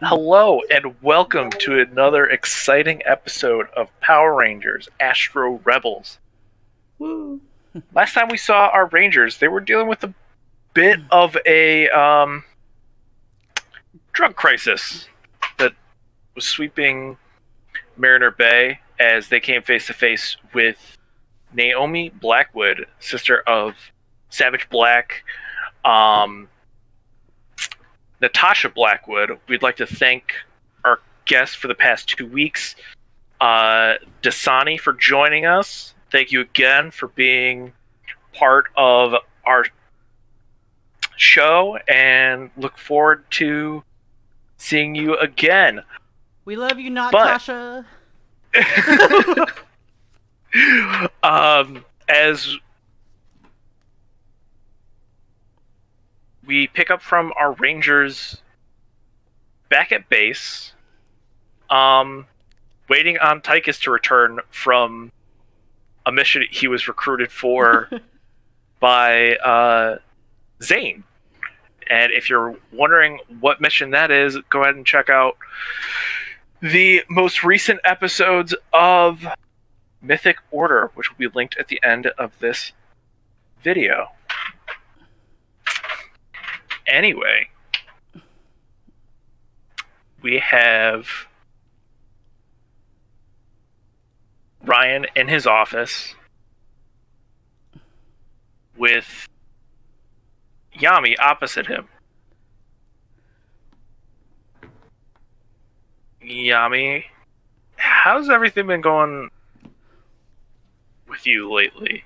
Hello and welcome to another exciting episode of Power Rangers Astro Rebels. Woo. Last time we saw our Rangers, they were dealing with a bit of a drug crisis that was sweeping Mariner Bay as they came face to face with Naomi Blackwood, sister of Savage Black, Natasha Blackwood. We'd like to thank our guests for the past 2 weeks, Dasani, for joining us. Thank you again for being part of our show, and look forward to seeing you again. We love you, Natasha. As we pick up from our Rangers back at base, waiting on Tychus to return from a mission he was recruited for by Zane. And if you're wondering what mission that is, go ahead and check out the most recent episodes of Mythic Order, which will be linked at the end of this video. Anyway, we have Ryan in his office with Yami opposite him. Yami, how's everything been going with you lately?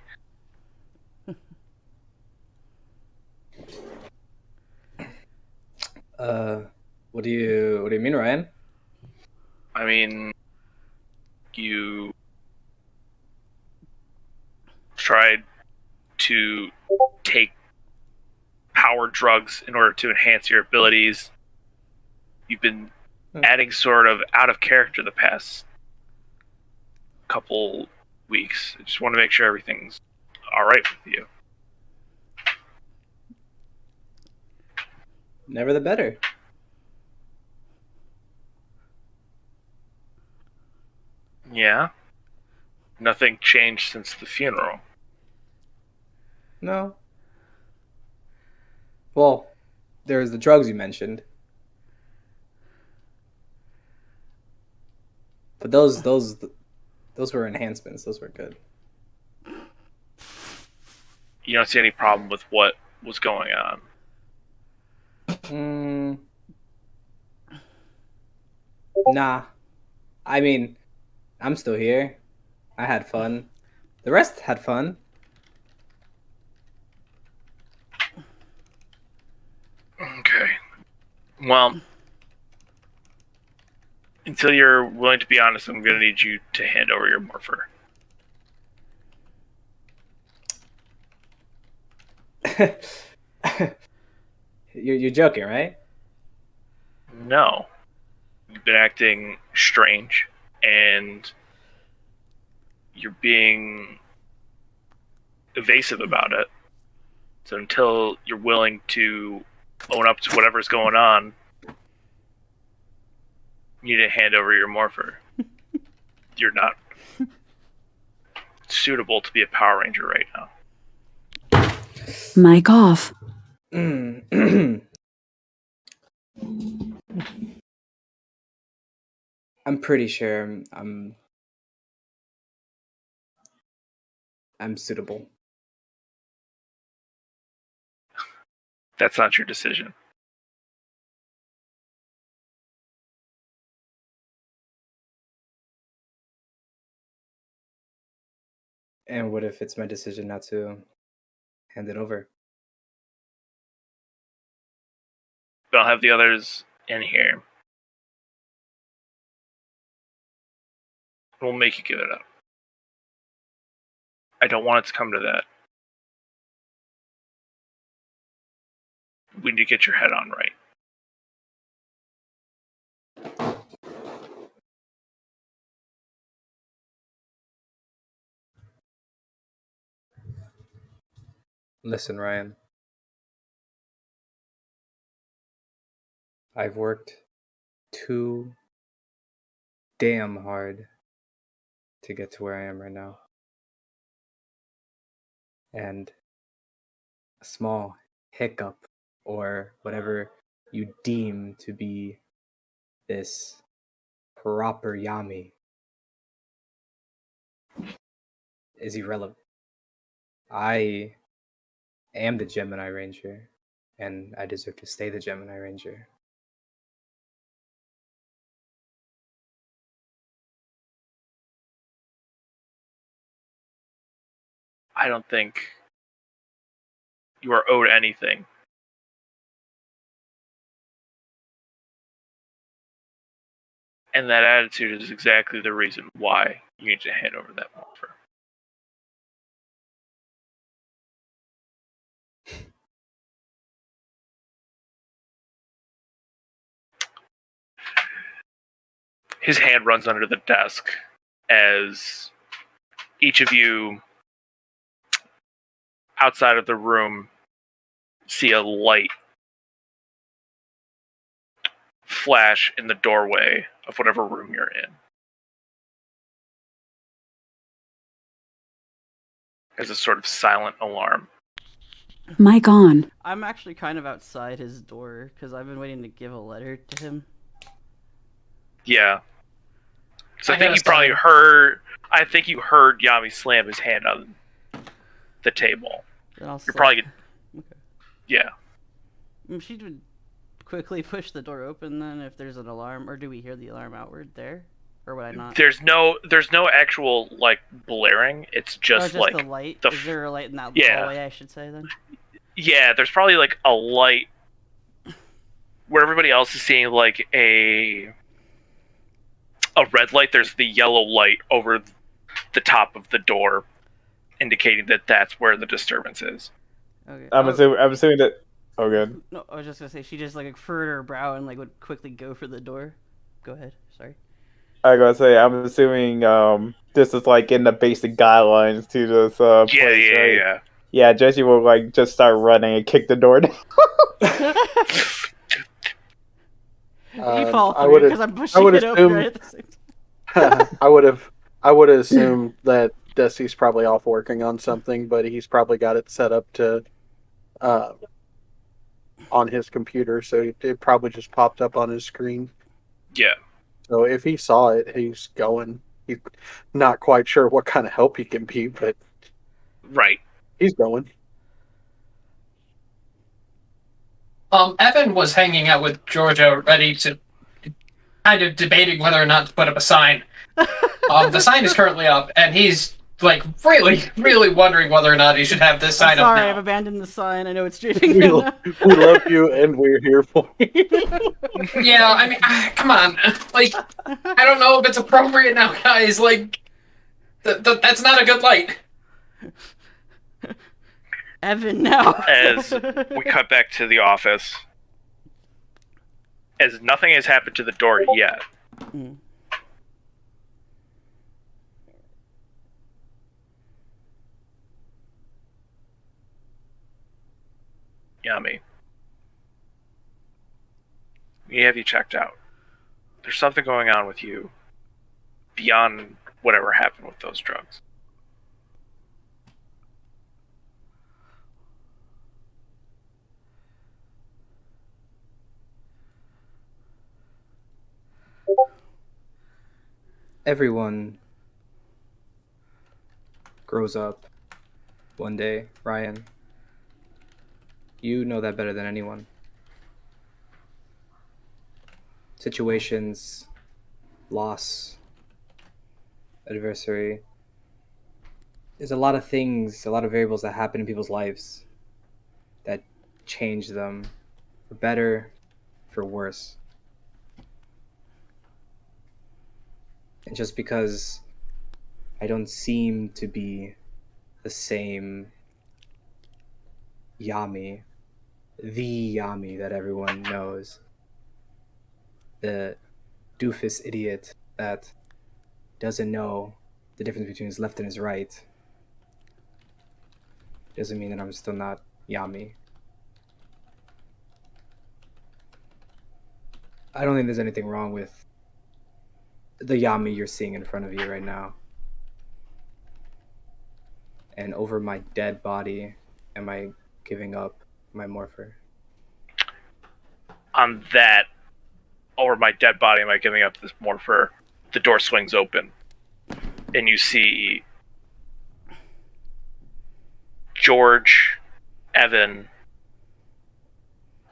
What do you mean, Ryan? I mean, you tried to take power drugs in order to enhance your abilities. You've been adding sort of out of character the past couple weeks. I just want to make sure everything's all right with you. Never the better. Yeah? Nothing changed since the funeral. No. Well, there's the drugs you mentioned. But those were enhancements. Those were good. You don't see any problem with what was going on? Nah. I mean, I'm still here. I had fun. The rest had fun. Okay. Well, until you're willing to be honest, I'm going to need you to hand over your morpher. You're joking, right? No. You've been acting strange, and you're being evasive about it. So until you're willing to own up to whatever's going on, you need to hand over your morpher. You're not suitable to be a Power Ranger right now. Mic off. I'm pretty sure I'm suitable. That's not your decision. And what if it's my decision not to hand it over? I'll have the others in here. We'll make you give it up. I don't want it to come to that. We need to get your head on right. Listen, Ryan. I've worked too damn hard to get to where I am right now. And a small hiccup, or whatever you deem to be this proper Yami, is irrelevant. I am the Gemini Ranger, and I deserve to stay the Gemini Ranger. I don't think you are owed anything. And that attitude is exactly the reason why you need to hand over that morpher. His hand runs under the desk as each of you outside of the room see a light flash in the doorway of whatever room you're in. As a sort of silent alarm. Mic on. I'm actually kind of outside his door because I've been waiting to give a letter to him. Yeah. So I think you probably heard. I think you heard Yami slam his hand on the table. You're probably. Okay. Yeah. She would quickly push the door open then if there's an alarm, or do we hear the alarm outward there, or would I not? There's no actual like blaring. It's just like the light. Is there a light in that hallway? I should say then. Yeah, there's probably like a light where everybody else is seeing like a red light. There's the yellow light over the top of the door, indicating that that's where the disturbance is. Okay. I'm assuming that. Oh, good. No, I was just gonna say she just like furrowed her brow and like would quickly go for the door. Go ahead. Sorry. I gotta say, I'm assuming this is like in the basic guidelines to this place, right? Yeah. Yeah, Jesse will like just start running and kick the door down. You fall through because I'm pushing it open right at the same time. I would assume that Dusty's probably off working on something, but he's probably got it set up to on his computer, so it probably just popped up on his screen. Yeah. So if he saw it, he's going. He's not quite sure what kind of help he can be, but right. He's going. Evan was hanging out with Georgia, ready to kind of debating whether or not to put up a sign. The sign is currently up, and he's like really, really wondering whether or not he should have this sign up now. Sorry, I've abandoned the sign. I know it's draping. We love you, and we're here for you. Yeah, I mean, come on. Like, I don't know if it's appropriate now, guys. Like, that's not a good light. Evan, now. As we cut back to the office, as nothing has happened to the door yet. Mm. Yami, we have you checked out. There's something going on with you beyond whatever happened with those drugs. Everyone grows up one day, Ryan. You know that better than anyone. Situations, loss, adversary. There's a lot of things, a lot of variables that happen in people's lives that change them for better, for worse. And just because I don't seem to be the same Yami, the Yami that everyone knows, the doofus idiot that doesn't know the difference between his left and his right, doesn't mean that I'm still not Yami. I don't think there's anything wrong with the Yami you're seeing in front of you right now. And over my dead body, am I giving up my morpher? On that, over my dead body, am I giving up this morpher? The door swings open, and you see George, Evan,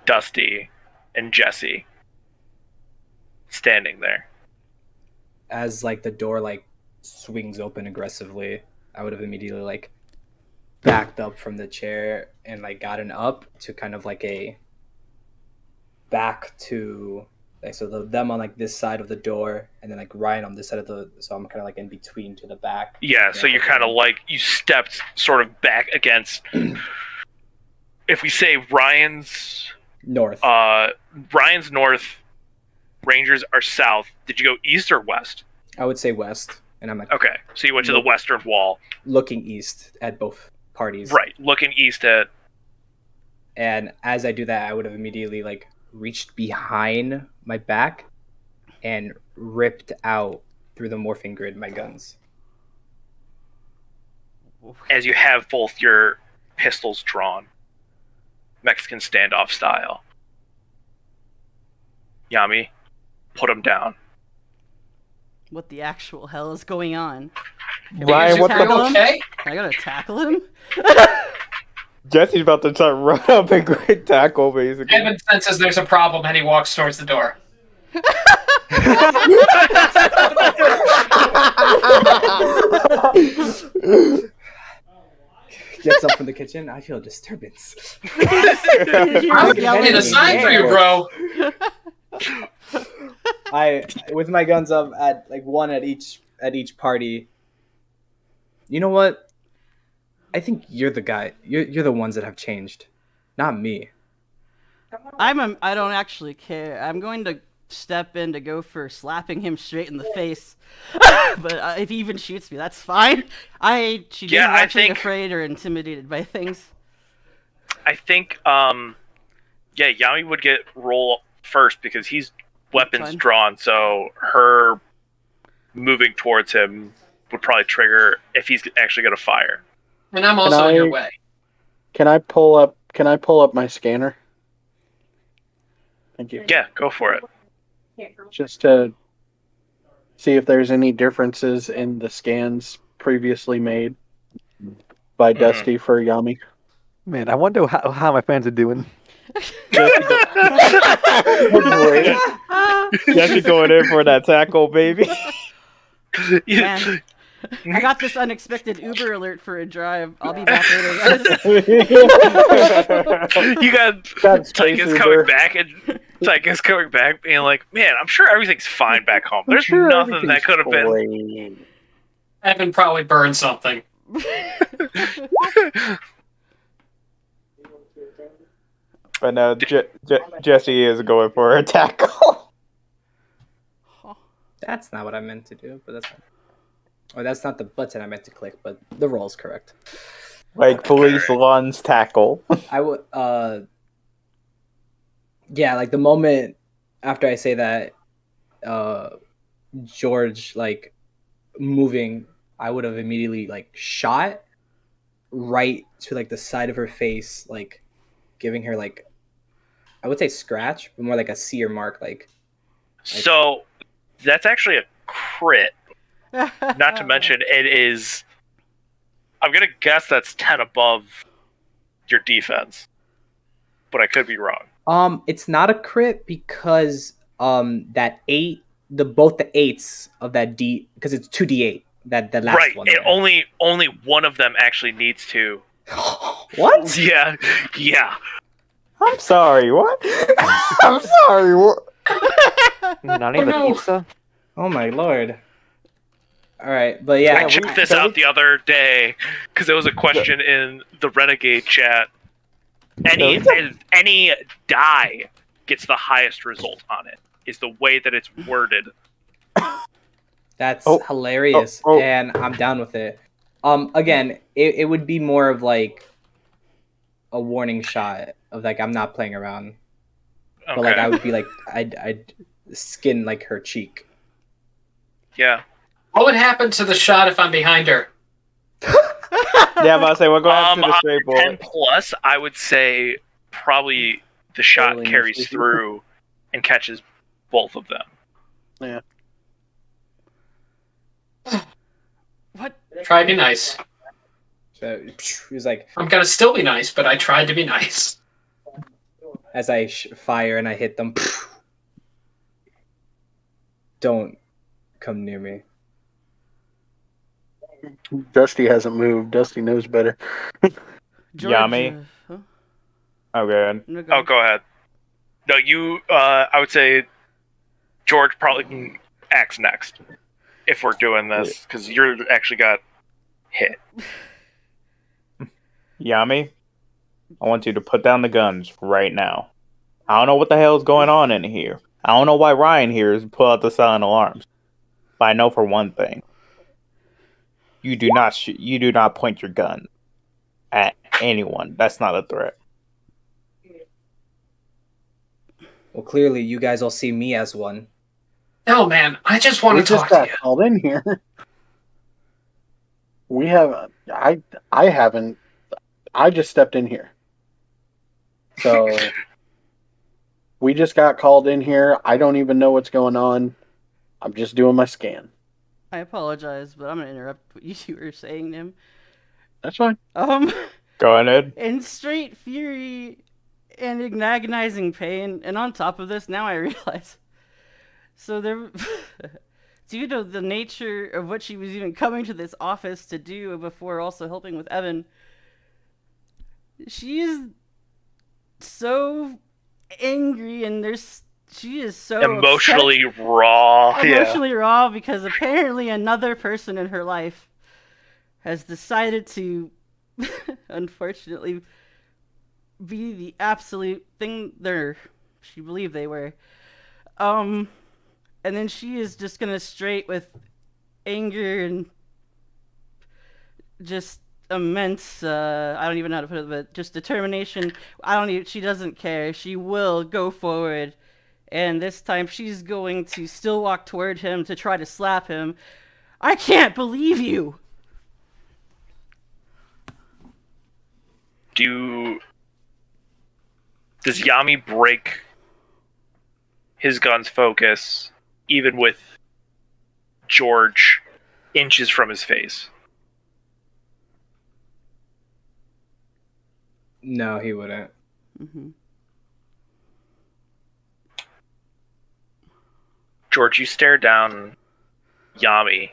Dusty, and Jesse standing there. As like the door like swings open aggressively, I would have immediately like backed up from the chair and like gotten up to kind of like a back to like so them on like this side of the door and then like Ryan on this side of so I'm kind of like in between to the back. Yeah, so you're kind of like you stepped sort of back against. If we say Ryan's north, Rangers are south. Did you go east or west? I would say west, and I'm like okay. So you went to the western wall, looking east at both parties. Right, looking east at. And as I do that, I would have immediately like reached behind my back and ripped out through the morphing grid my guns. As you have both your pistols drawn, Mexican standoff style. Yami, put him down. What the actual hell is going on? Ryan, what tackle the? him? Okay. I gotta tackle him? Jesse's about to try to run up and great tackle, basically. Evan senses there's a problem and he walks towards the door. Gets up from the kitchen. I feel a disturbance. I'm getting a sign for you, bro. I, with my guns up at like one at each party. You know what? I think you're the guy. You're the ones that have changed, not me. I don't actually care. I'm going to step in to go for slapping him straight in the face. But if he even shoots me, that's fine. She's not actually afraid or intimidated by things. I think, Yami would get roll first because he's weapons drawn, so her moving towards him would probably trigger if he's actually going to fire. And I'm also in your way. Can I pull up my scanner? Thank you. Yeah, go for it. Just to see if there's any differences in the scans previously made by Dusty for Yami. Man, I wonder how my fans are doing. Jesse going in for that tackle, baby. Man, I got this unexpected Uber alert for a drive. I'll be back later, guys. You got Tychus coming back and Tychus coming back being like, man, I'm sure everything's fine back home. There's nothing that could have been. Evan probably burned something. But no, Jesse is going for a tackle. That's not what I meant to do, but that's fine. Or that's not the button I meant to click, but the roll is correct. Like police lunge tackle. I would, yeah, like the moment after I say that, George like moving, I would have immediately like shot right to like the side of her face, like giving her like, I would say scratch, but more like a sear mark, like. So that's actually a crit. Not to mention, it is. I'm gonna guess that's 10 above your defense, but I could be wrong. It's not a crit because that 8, both the 8s of that D, because it's 2d8. That the last right. one. Right. Only one of them actually needs to. What? Yeah. I'm sorry. What? I'm sorry. What? Not even pizza. Oh my lord. All right, but yeah, I checked this out the other day because there was a question in the Renegade chat. Any die gets the highest result on it. Is the way that it's worded. That's hilarious, and I'm down with it. Again, it would be more of like a warning shot of like I'm not playing around, but like I would be like skin like her cheek. Yeah. What would happen to the shot if I'm behind her? Yeah, I'm about to say, we're going to the straight 10 bullet. plus, I would say probably the shot Barely carries misses you. through and catches both of them. Yeah. What? Try to be nice. So he was like, I'm gonna still be nice, but I tried to be nice. as I fire and I hit them, don't come near me. Dusty hasn't moved. Dusty knows better. Yami? Huh? Oh, good. No, Oh, go ahead. No, you. I would say George probably acts next if we're doing this because you're actually got hit. Yami, I want you to put down the guns right now. I don't know what the hell's going on in here. I don't know why Ryan here is pull out the silent alarms. But I know for one thing. You do not point your gun at anyone. That's not a threat. Well, clearly you guys all see me as one. No, man, I just want We to just talk to got you. called in here. We have. I haven't. I just stepped in here. So we just got called in here. I don't even know what's going on. I'm just doing my scan. I apologize, but I'm gonna interrupt what you were saying to him. That's fine. Go ahead. In straight fury and in agonizing pain, and on top of this, now I realize. So there, due to the nature of what she was even coming to this office to do before also helping with Evan, she is so angry and she is so Emotionally raw. emotionally raw because apparently another person in her life has decided to unfortunately be the absolute thing she believed they were. And then she is just gonna straight with anger and just immense I don't even know how to put it, but just determination. She doesn't care. She will go forward. And this time she's going to still walk toward him to try to slap him. I can't believe you! Does Yami break his gun's focus even with George inches from his face? No, he wouldn't. Mm-hmm. George, you stare down Yami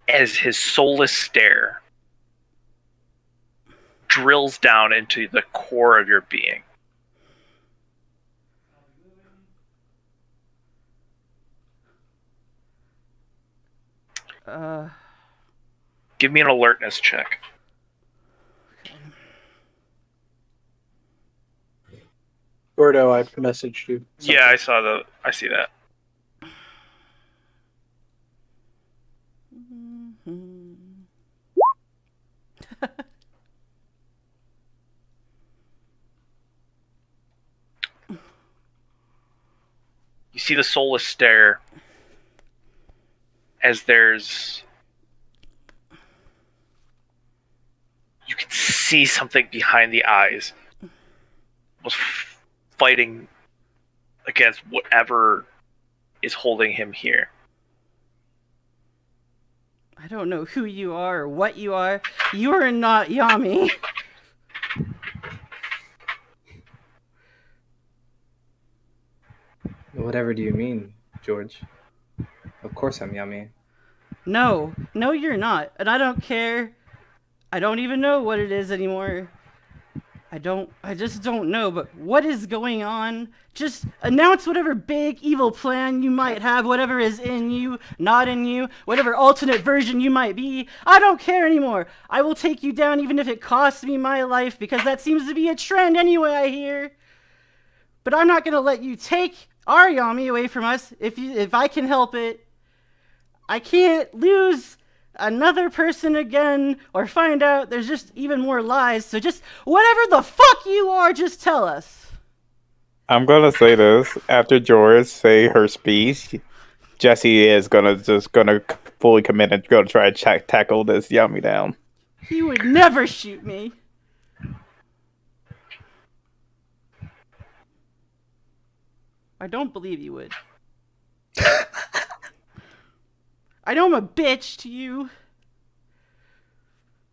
as his soulless stare drills down into the core of your being. Give me an alertness check. Gordo, I messaged you. Yeah, I see that. You see the soulless stare as you can see something behind the eyes was fighting against whatever is holding him here. I don't know who you are or what you are. You are not Yami. Whatever do you mean, George? Of course I'm Yami. No, you're not. And I don't care. I don't even know what it is anymore. I just don't know, but what is going on? Just announce whatever big evil plan you might have, whatever is in you, not in you, whatever alternate version you might be. I don't care anymore. I will take you down even if it costs me my life, because that seems to be a trend anyway, I hear. But I'm not going to let you take our Yami away from us if I can help it. I can't lose another person again or find out there's just even more lies. So just whatever the fuck you are, just tell us. I'm gonna say this after George say her speech. Jesse is gonna fully commit and go try to tackle this Yummy down. He would never shoot me. I don't believe you would. I know I'm a bitch to you.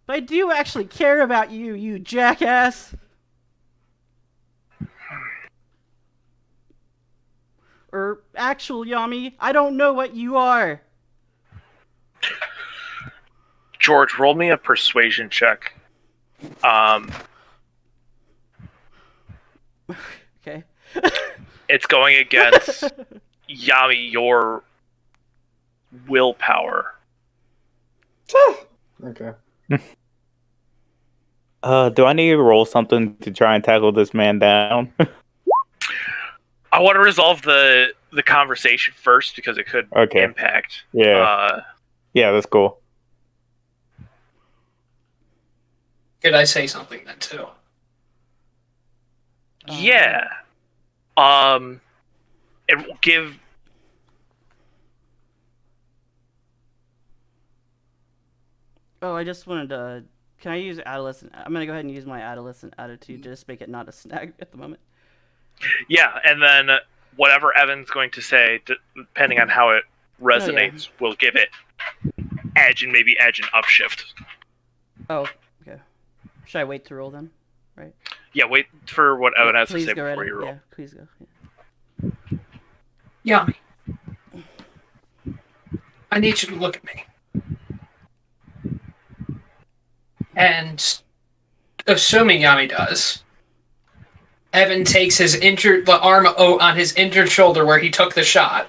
But I do actually care about you, you jackass. Or actual Yami, I don't know what you are. George, roll me a persuasion check. Okay. It's going against Yami, your willpower. Okay. Do I need to roll something to try and tackle this man down? I want to resolve the conversation first because it could impact. Yeah. Yeah, that's cool. Could I say something then too? Yeah. It will give. Oh, I just wanted to. Can I use adolescent? I'm gonna go ahead and use my adolescent attitude to just make it not a snag at the moment. Yeah, and then whatever Evan's going to say, depending on how it resonates, will give it edge and maybe edge and upshift. Oh, okay. Should I wait to roll then? Right? Yeah, wait for what Evan has to say go before right you roll. Yeah, please go. Yeah. I need you to look at me. And assuming Yami does, Evan takes the arm on his injured shoulder where he took the shot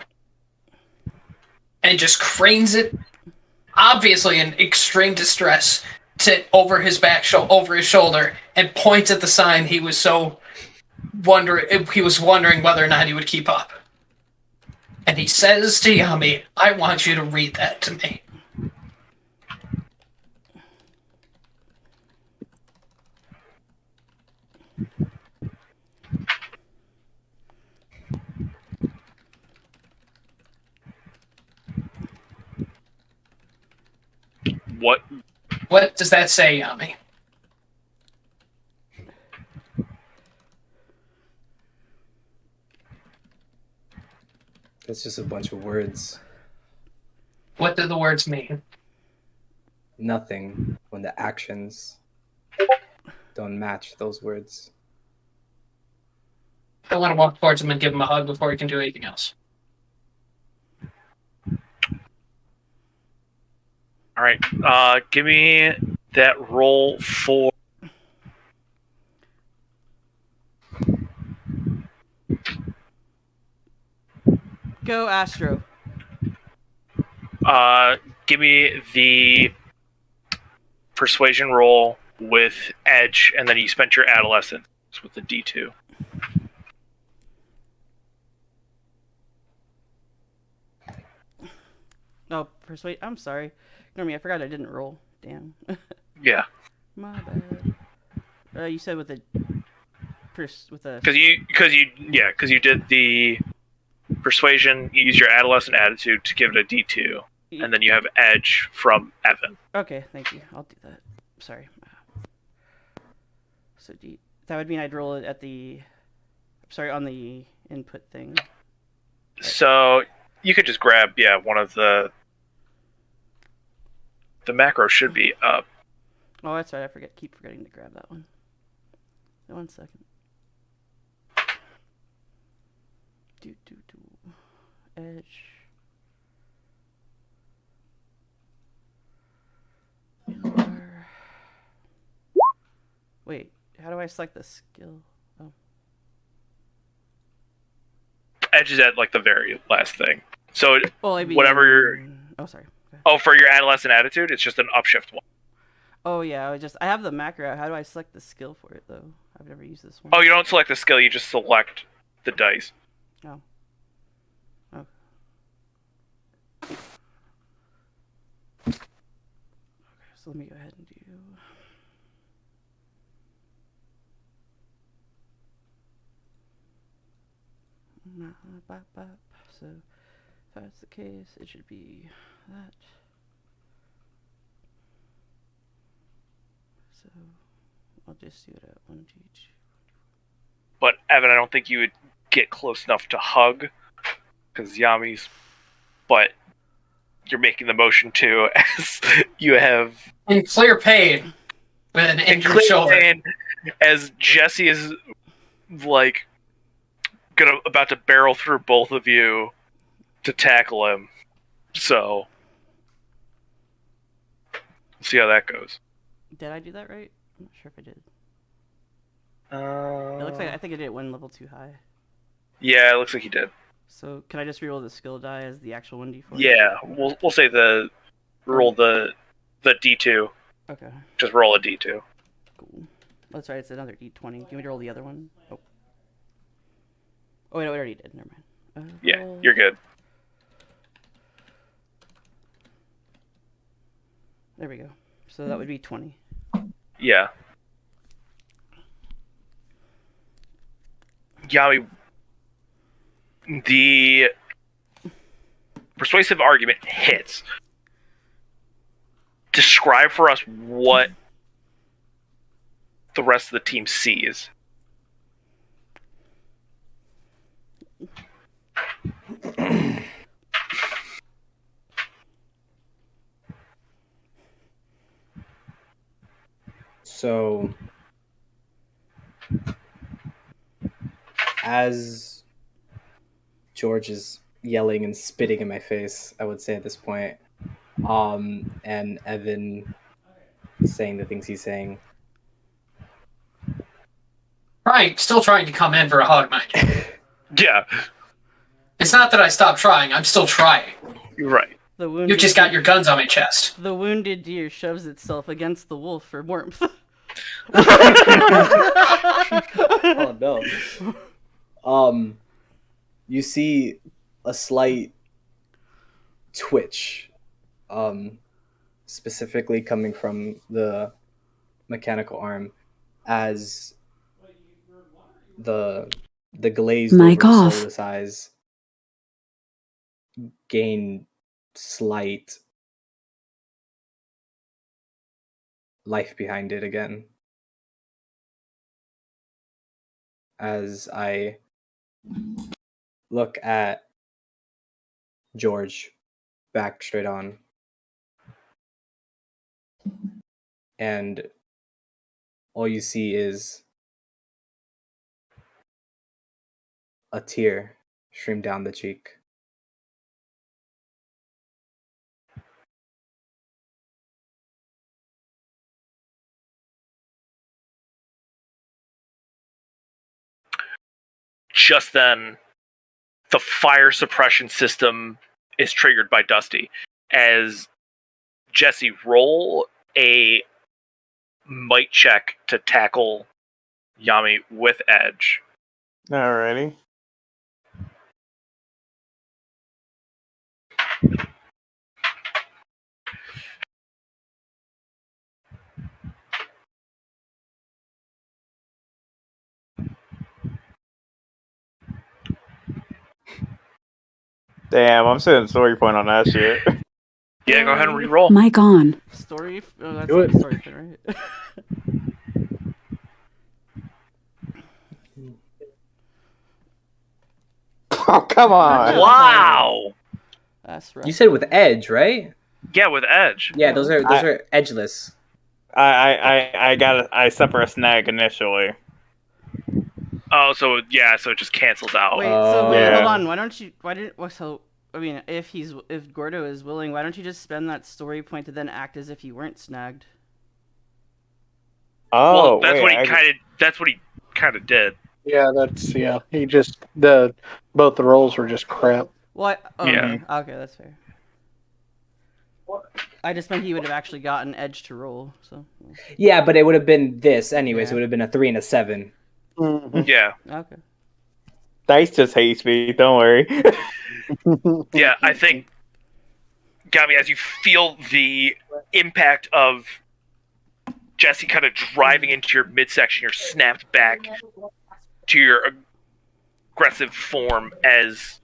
and just cranes it, obviously in extreme distress, over his shoulder, and points at the sign he was wondering whether or not he would keep up. And he says to Yami, I want you to read that to me. What does that say, Yami? That's just a bunch of words. What do the words mean? Nothing when the actions don't match those words. I want to walk towards him and give him a hug before he can do anything else. All right, give me that roll for. Go, Astro. Give me the persuasion roll with edge, and then you spent your adolescence with the D2. Oh, persuade. I'm sorry. Ignore me. I forgot I didn't roll. Damn. Yeah. My bad. You said with a. Because you did the persuasion. You used your adolescent attitude to give it a D2, and then you have edge from Evan. Okay, thank you. I'll do that. Sorry. So that would mean I'd roll it at the. Sorry, on the input thing. So you could just grab one of the macros should be up. Oh, that's right. Keep forgetting to grab that one. 1 second. Edge. Wait, how do I select the skill? Oh. Edge is at like the very last thing. So Well, whatever your. Oh, sorry. Okay. Oh, for your adolescent attitude, it's just an upshift one. Oh yeah, I have the macro. How do I select the skill for it though? I've never used this one. Oh, you don't select the skill. You just select the dice. Oh. Oh. Okay, so let me go ahead and do. So, if that's the case, it should be that. So, I'll just do it at 1, 2, 2. But Evan, I don't think you would get close enough to hug, because Yami's. But you're making the motion too, as you have In clear pain with an injured shoulder. pain, as Jesse is like about to barrel through both of you to tackle him. So we'll see how that goes. Did I do that right? I'm not sure if I did. It looks like I think I did it 1 level too high. Yeah, it looks like you did. So can I just reroll the skill die as the actual 1d4? Yeah, we'll say roll the D2. Okay. Just roll a D2. Cool. That's right. It's another d20. Do you want me to roll the other one? Oh. Oh wait, no, we already did. Never mind. Yeah, you're good. There we go. So that would be 20. Yeah. Yami, the persuasive argument hits. Describe for us what the rest of the team sees. So, as George is yelling and spitting in my face, I would say at this point, and Evan saying the things he's saying. Still trying to come in for a hug, mind you. Yeah, It's not that I stopped trying. I'm still trying. you're right. You just got your guns on my chest. The wounded deer shoves itself against the wolf for warmth. Oh no. You see a slight twitch, specifically coming from the mechanical arm, as the glazed Mic over off. soulless eyes gain slight life behind it again. As I look at George back straight on, and all you see is a tear stream down the cheek. Just then, the fire suppression system is triggered by Dusty. As Jesse, roll a might check to tackle Yami with edge. Alrighty. Damn, I'm sitting story point on that shit. Yeah, go ahead and re-roll. Mic on. Story? Oh, that's Do not it. a story point, right? Oh, come on. Wow! That's rough. You said with edge, right? Yeah, with edge. Yeah, those are edgeless. I suffer a snag initially. Oh, so it just cancels out. Wait, so Yeah. hold on. If Gordo is willing, why don't you just spend that story point to then act as if you weren't snagged? Oh, well, that's wait, what he kind of did. Yeah, he just both the rolls were just crap. What? Oh, Yeah. Okay, that's fair. I just meant he would have actually gotten edge to roll. So. Yeah, but it would have been this anyways. Yeah. It would have been a 3 and a 7. Mhm. Yeah. Okay. Dice just hates me. Don't worry. Yeah, I think, Gabby, as you feel the impact of Jesse kind of driving into your midsection, you're snapped back to your aggressive form as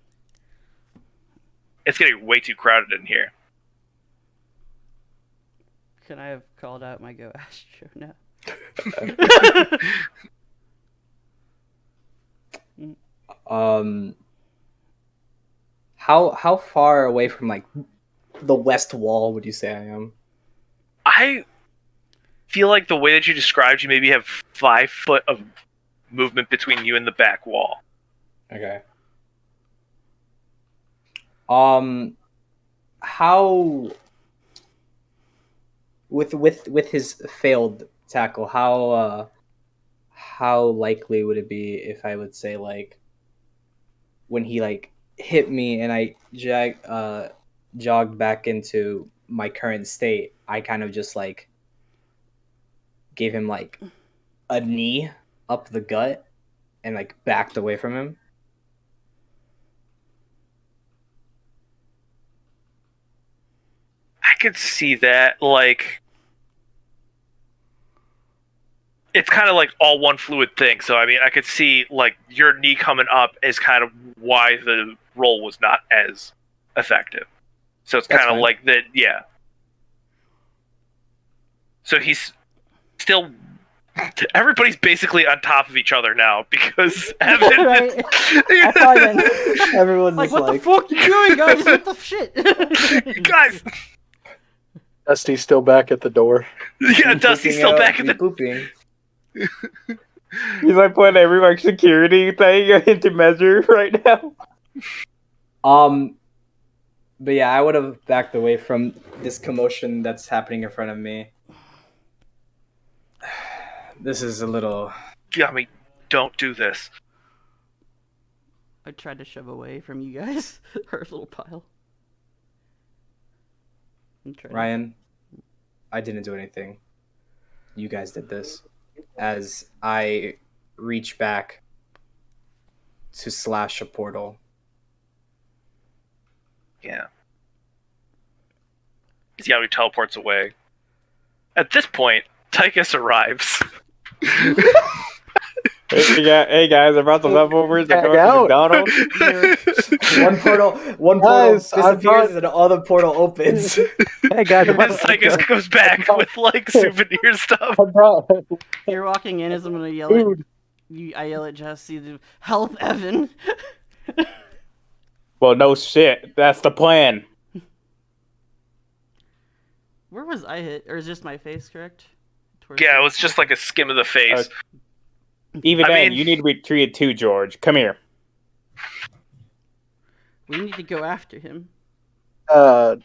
it's getting way too crowded in here. Can I have called out my Go Astro now? How far away from like the west wall would you say I am? I feel like the way that you described, you maybe have 5 foot of movement between you and the back wall. Okay. How with his failed tackle, how likely would it be if I would say like when he like hit me and I jogged back into my current state, I kind of just like gave him like a knee up the gut and like backed away from him? I could see that, like, it's kind of like all one fluid thing. So, I mean, I could see, like, your knee coming up is kind of why the roll was not as effective. So it's kind of like that, yeah. So he's still... Everybody's basically on top of each other now because Evan... Right. I thought then, Everyone's like, just what the fuck you doing, guys? What the shit? Guys! Dusty's still back at the door. Yeah, Dusty's still back in the... pooping. He's like putting every like security thing into measure right now. But yeah, I would have backed away from this commotion that's happening in front of me. This is a little... Yami, don't do this. I tried to shove away from you guys, our little pile. Ryan, I didn't do anything. You guys did this. As I reach back to slash a portal. Yeah. Yami teleports away. At this point, Tychus arrives. Hey guys, about the leftovers that go to McDonald's. One portal disappears and the other portal opens. Hey guys, And Tychus goes back with like souvenir stuff. You're walking in as I'm gonna yell at you. I yell at Jesse to help Evan. Well, no shit. That's the plan. Where was I hit? Or is just my face correct? Yeah, it was just like a skim of the face. Even then, you need to be treated too, George. Come here. We need to go after him. Oh,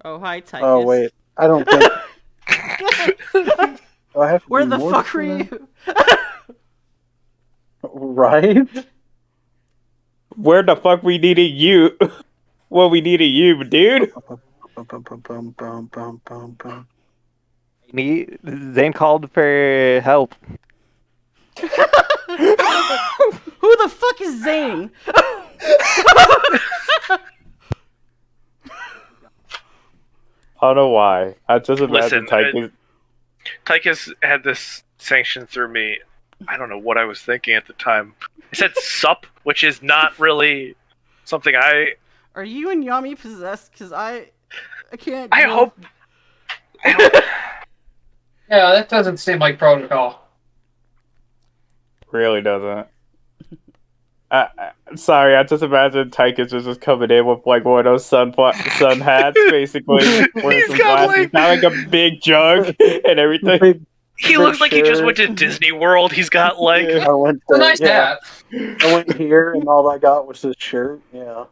Hi, Tychus. wait. I don't think... Do I have to Where do the more fuck for were that? you? Right? Where the fuck we needed you? Well, we needed you, dude. Zane called for help. Who the fuck is Zane? I don't know why. I just imagine Listen, Tychus had this sanctioned through me. I don't know what I was thinking at the time. I said sup, which is not really something I... Are you and Yami possessed? Because I can't... I hope... Yeah, that doesn't seem like protocol. really doesn't. Sorry, I just imagine Tychus is just coming in with like one of those sun hats, basically. Wearing some glasses, like a big jug and everything. He looks like he just went to Disney World. He's got like It's a nice hat. I went here and all I got was this shirt. Yeah.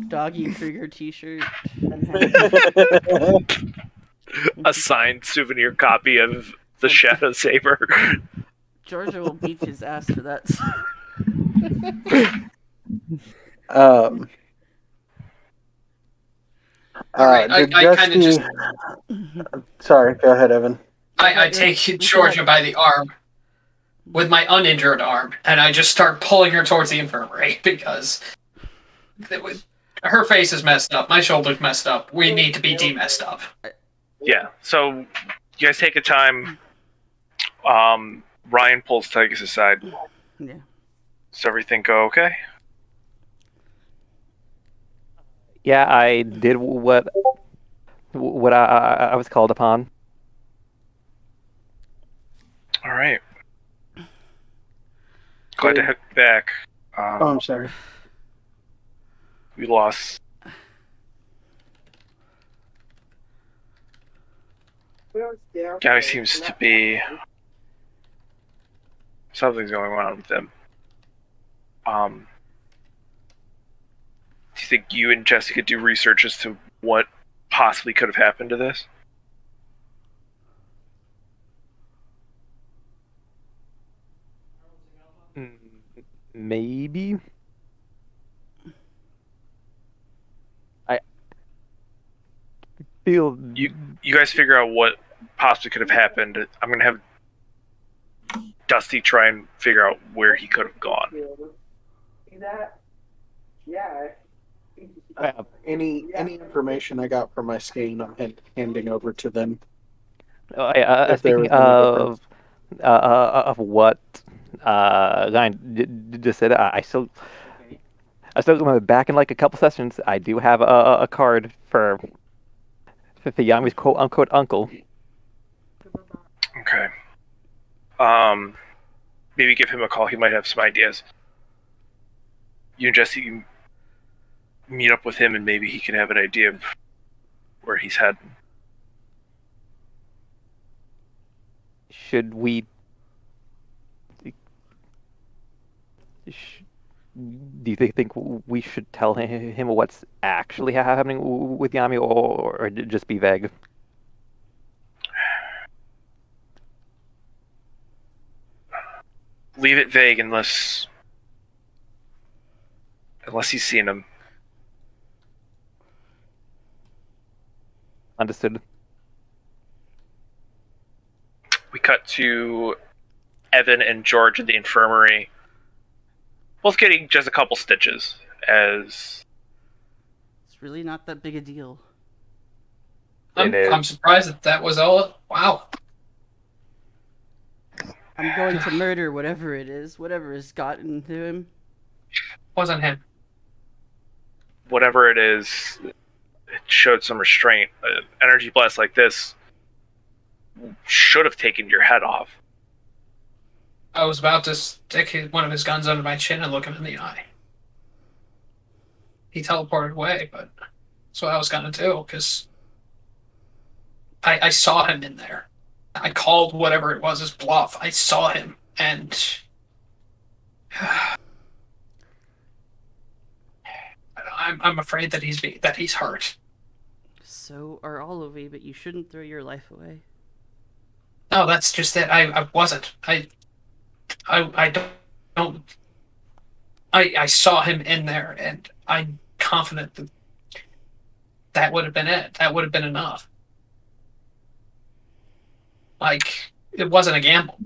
Doggy Krieger t-shirt. a signed souvenir copy of the Shadow Saber. Georgia will beat his ass for that. Did Dusty... Sorry, go ahead, Evan. I take Georgia by the arm with my uninjured arm, and I just start pulling her towards the infirmary because her face is messed up, my shoulder's messed up. We need to be de-messed up. Yeah, so you guys take a time. Ryan pulls Tychus aside. Yeah. Does everything go okay? Yeah, I did what I was called upon. All right. Glad to head back. Oh, I'm sorry. We lost. Gabby seems to be something's going on with him. Do you think you and Jesse could do research as to what possibly could have happened to this? Maybe. I feel You guys figure out what possibly could have happened. I'm gonna have Dusty try and figure out where he could have gone. Any information I got from my scan, I'm handing over to them. If there speaking was any of what Ryan just said, I still back in like a couple sessions. I do have a card for Yami's quote unquote uncle. Okay. Maybe give him a call. He might have some ideas. You and Jesse can meet up with him, and maybe he can have an idea of where he's heading. Should we? Do you think we should tell him what's actually happening with Yami, or just be vague? Leave it vague unless he's seen him. Understood. We cut to Evan and George in the infirmary, both getting just a couple stitches. As It's really not that big a deal. I'm surprised that was all. Wow. I'm going to murder whatever it is, whatever has gotten to him. Wasn't him. whatever it is, it showed some restraint. An energy blast like this should have taken your head off. I was about to stick one of his guns under my chin and look him in the eye. He teleported away, but that's what I was going to do, because I saw him in there. I called whatever it was his bluff. I saw him, and I'm afraid that he's hurt. So are all of you, but you shouldn't throw your life away. No, that's just it. I wasn't. I don't. I saw him in there, and I'm confident that that would have been it. That would have been enough. Like, it wasn't a gamble.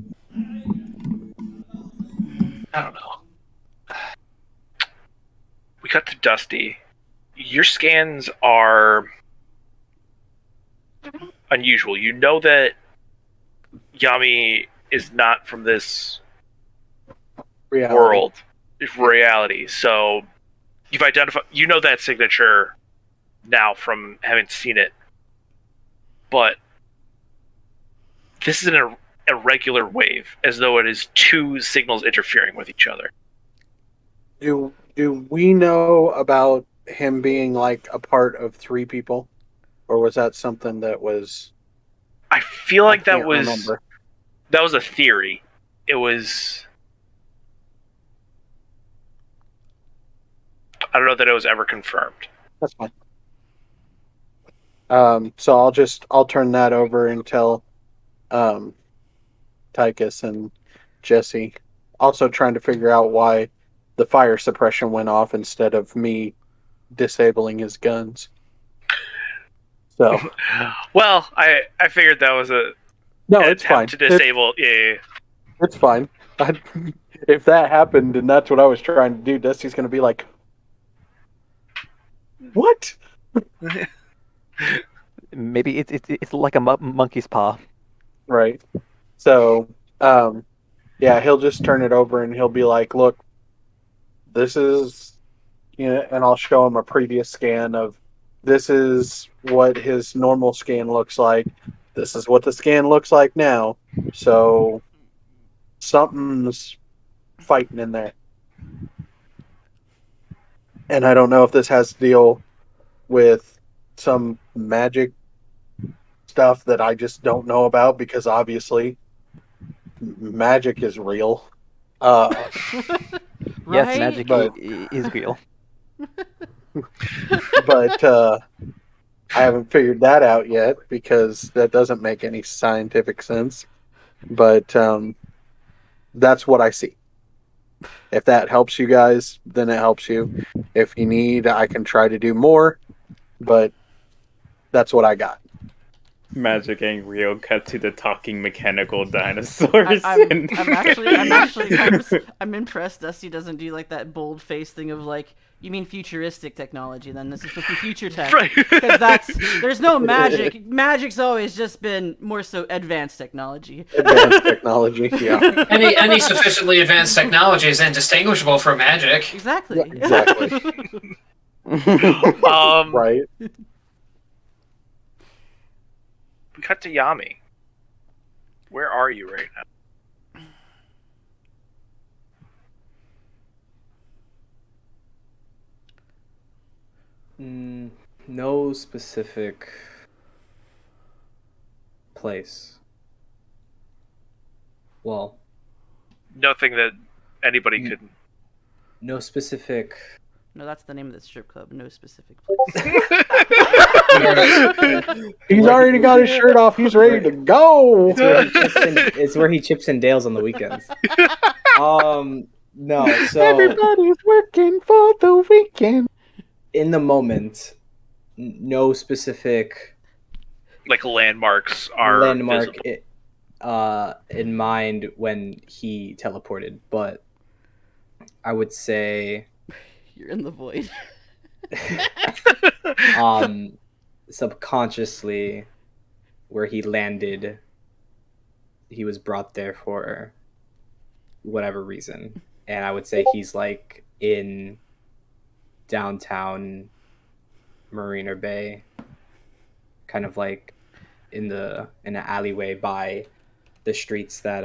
I don't know. We cut to Dusty. Your scans are unusual. You know that Yami is not from this world. It's reality. So you've identified, you know that signature now from having seen it. But this is an irregular wave, as though it is two signals interfering with each other. Do we know about him being like a part of three people? Or was that something that was... I feel like that was a theory. It was... I don't know that it was ever confirmed. That's fine. So I'll turn that over and tell Tychus and Jesse. Also trying to figure out why the fire suppression went off instead of me disabling his guns. So, well, I figured that was an it's fine to disable. Yeah. It's fine. If that happened and that's what I was trying to do, Dusty's going to be like, "What?" Maybe it's like a monkey's paw. Right. So, yeah, he'll just turn it over and he'll be like, "Look, this is, and I'll show him a previous scan of this is what his normal scan looks like. This is what the scan looks like now. So something's fighting in there. And I don't know if this has to deal with some magic stuff that I just don't know about, because obviously magic is real. Yes, Right? magic But- is real. But I haven't figured that out yet, because that doesn't make any scientific sense. But that's what I see. If that helps you guys, then it helps you. If you need, I can try to do more, but that's what I got. Magic ain't real. Cut to the talking mechanical dinosaurs. I'm actually kind of I'm impressed Dusty doesn't do like that bold face thing of like, you mean futuristic technology? Then this is supposed to be future tech, Right. because there's no magic. Magic's always just been more so advanced technology. Advanced technology, yeah. Any sufficiently advanced technology is indistinguishable from magic. Exactly. Exactly. Right. We cut to Yami. Where are you right now? No specific place. Well, Nothing that anybody could. no specific. No, that's the name of the strip club. No specific place. He's already got his shirt off. He's ready to go. It's where he chips in Dales on the weekends. No, so Everybody's working for the weekend. in the moment, no specific Like landmarks are landmark visible. in mind when he teleported, but I would say You're in the void. subconsciously where he landed, he was brought there for whatever reason, and I would say he's like in downtown Marina Bay, kind of like in an alleyway by the streets that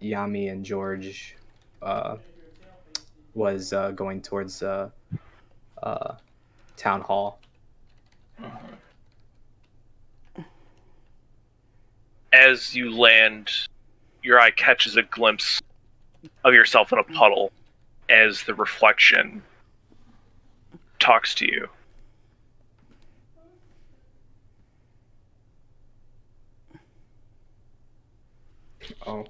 Yami and George was going towards town hall. As you land, your eye catches a glimpse of yourself in a puddle as the reflection talks to you. Oh,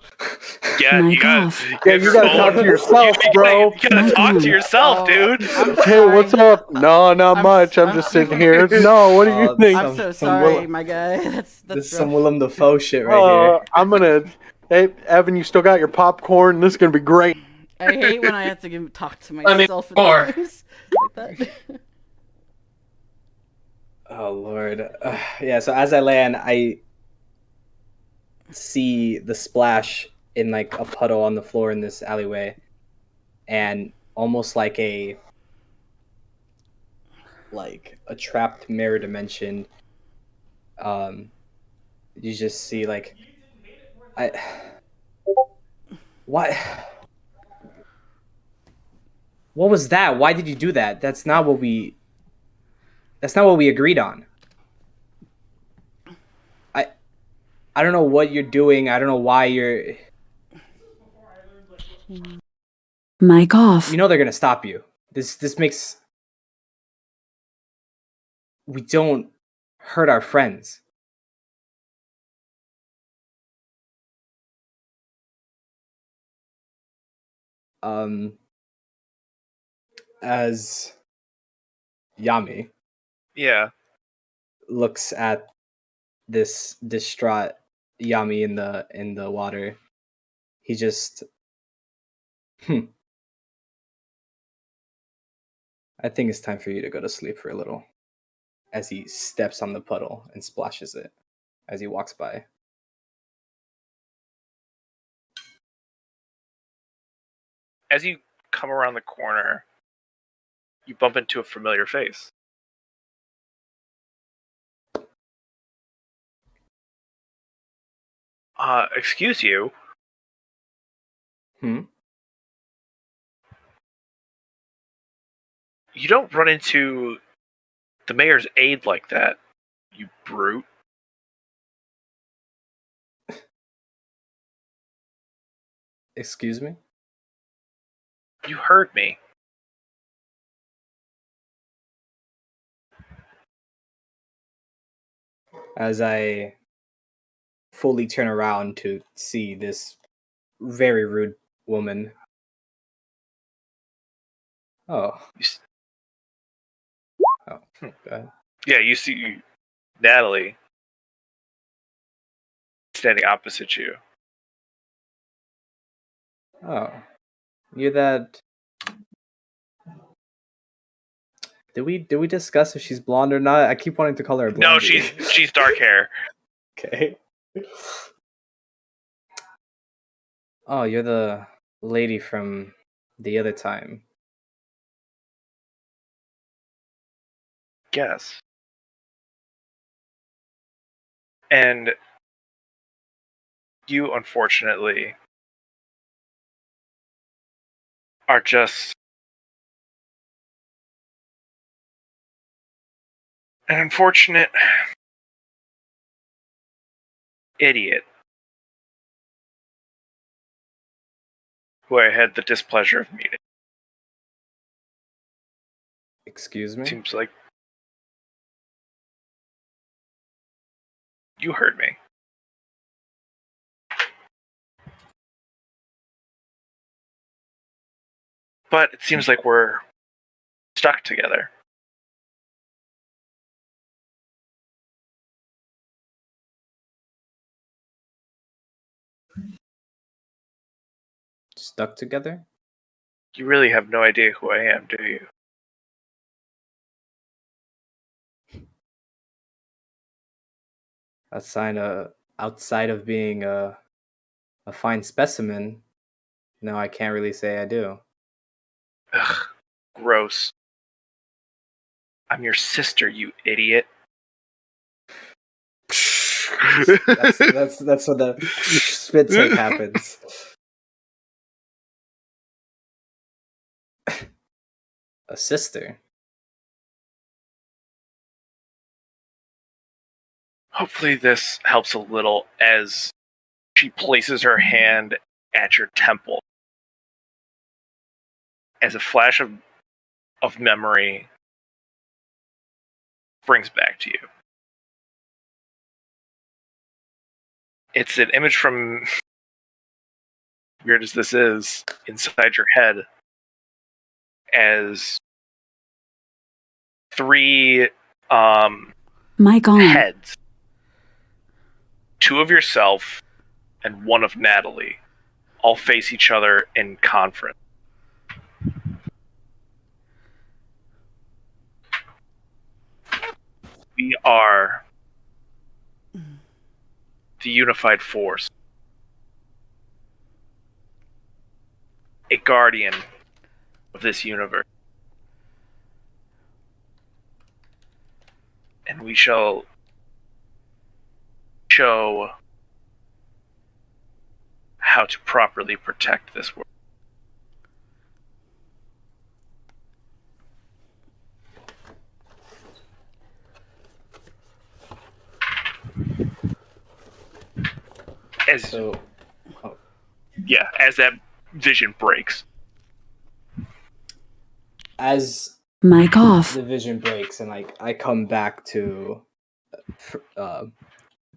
Yeah, Mic you gotta, off. Yeah, you gotta talk to yourself, bro. You gotta Mic talk on. to yourself, dude. I'm Hey, sorry. what's up? No, not I'm- much. I'm I'm- just sitting here. No, what do you think? I'm so some sorry, Will- my guy. That's this is rough. some Willem Dafoe shit right here. I'm gonna. Hey, Evan, you still got your popcorn? This is gonna be great. I hate when I have to talk to Let me myself at more. times like that. Oh Lord. Yeah, so as I land, I see the splash in like a puddle on the floor in this alleyway, and almost like a trapped mirror dimension. You just see like what was that? Why did you do that? That's not what we agreed on. I don't know what you're doing. I don't know why you're. Mic off. You know they're gonna stop you. This makes. We don't hurt our friends. As Yami Yeah. looks at this distraught Yami in the water, he just I think it's time for you to go to sleep for a little. As he steps on the puddle and splashes it as he walks by. As you come around the corner, you bump into a familiar face. Excuse you. Hmm? You don't run into the mayor's aide like that, you brute. Excuse me? You heard me. As I fully turn around to see this very rude woman. Oh. Oh, go ahead. Yeah, you see Natalie standing opposite you. Oh. You're that. Did we discuss if she's blonde or not? I keep wanting to call her a No, blondie. she's dark hair. Okay. Oh, you're the lady from the other time. Yes. And you, unfortunately, are just an unfortunate idiot who I had the displeasure of meeting. Excuse me? Seems like you heard me. But it seems like we're stuck together. Stuck together? You really have no idea who I am, do you? Outside of being a fine specimen, no, I can't really say I do. Ugh, gross. I'm your sister, you idiot. That's when the spit take happens. A sister? Hopefully this helps a little as she places her hand at your temple. As a flash of memory brings back to you. It's an image from, weird as this is, inside your head as three Mic on. heads. Two of yourself and one of Natalie all face each other in conference. We are the unified force. A guardian of this universe. And we shall show how to properly protect this world. As as that vision breaks. As Mic off. the vision breaks and I come back to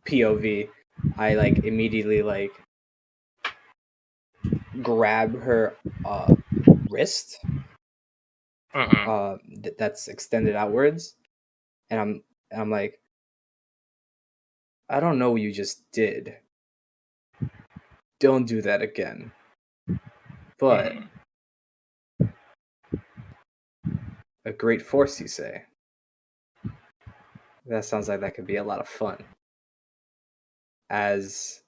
POV, I immediately grab her wrist that's extended outwards, and I'm like, I don't know what you just did. Don't do that again. But a great force, you say? That sounds like that could be a lot of fun. As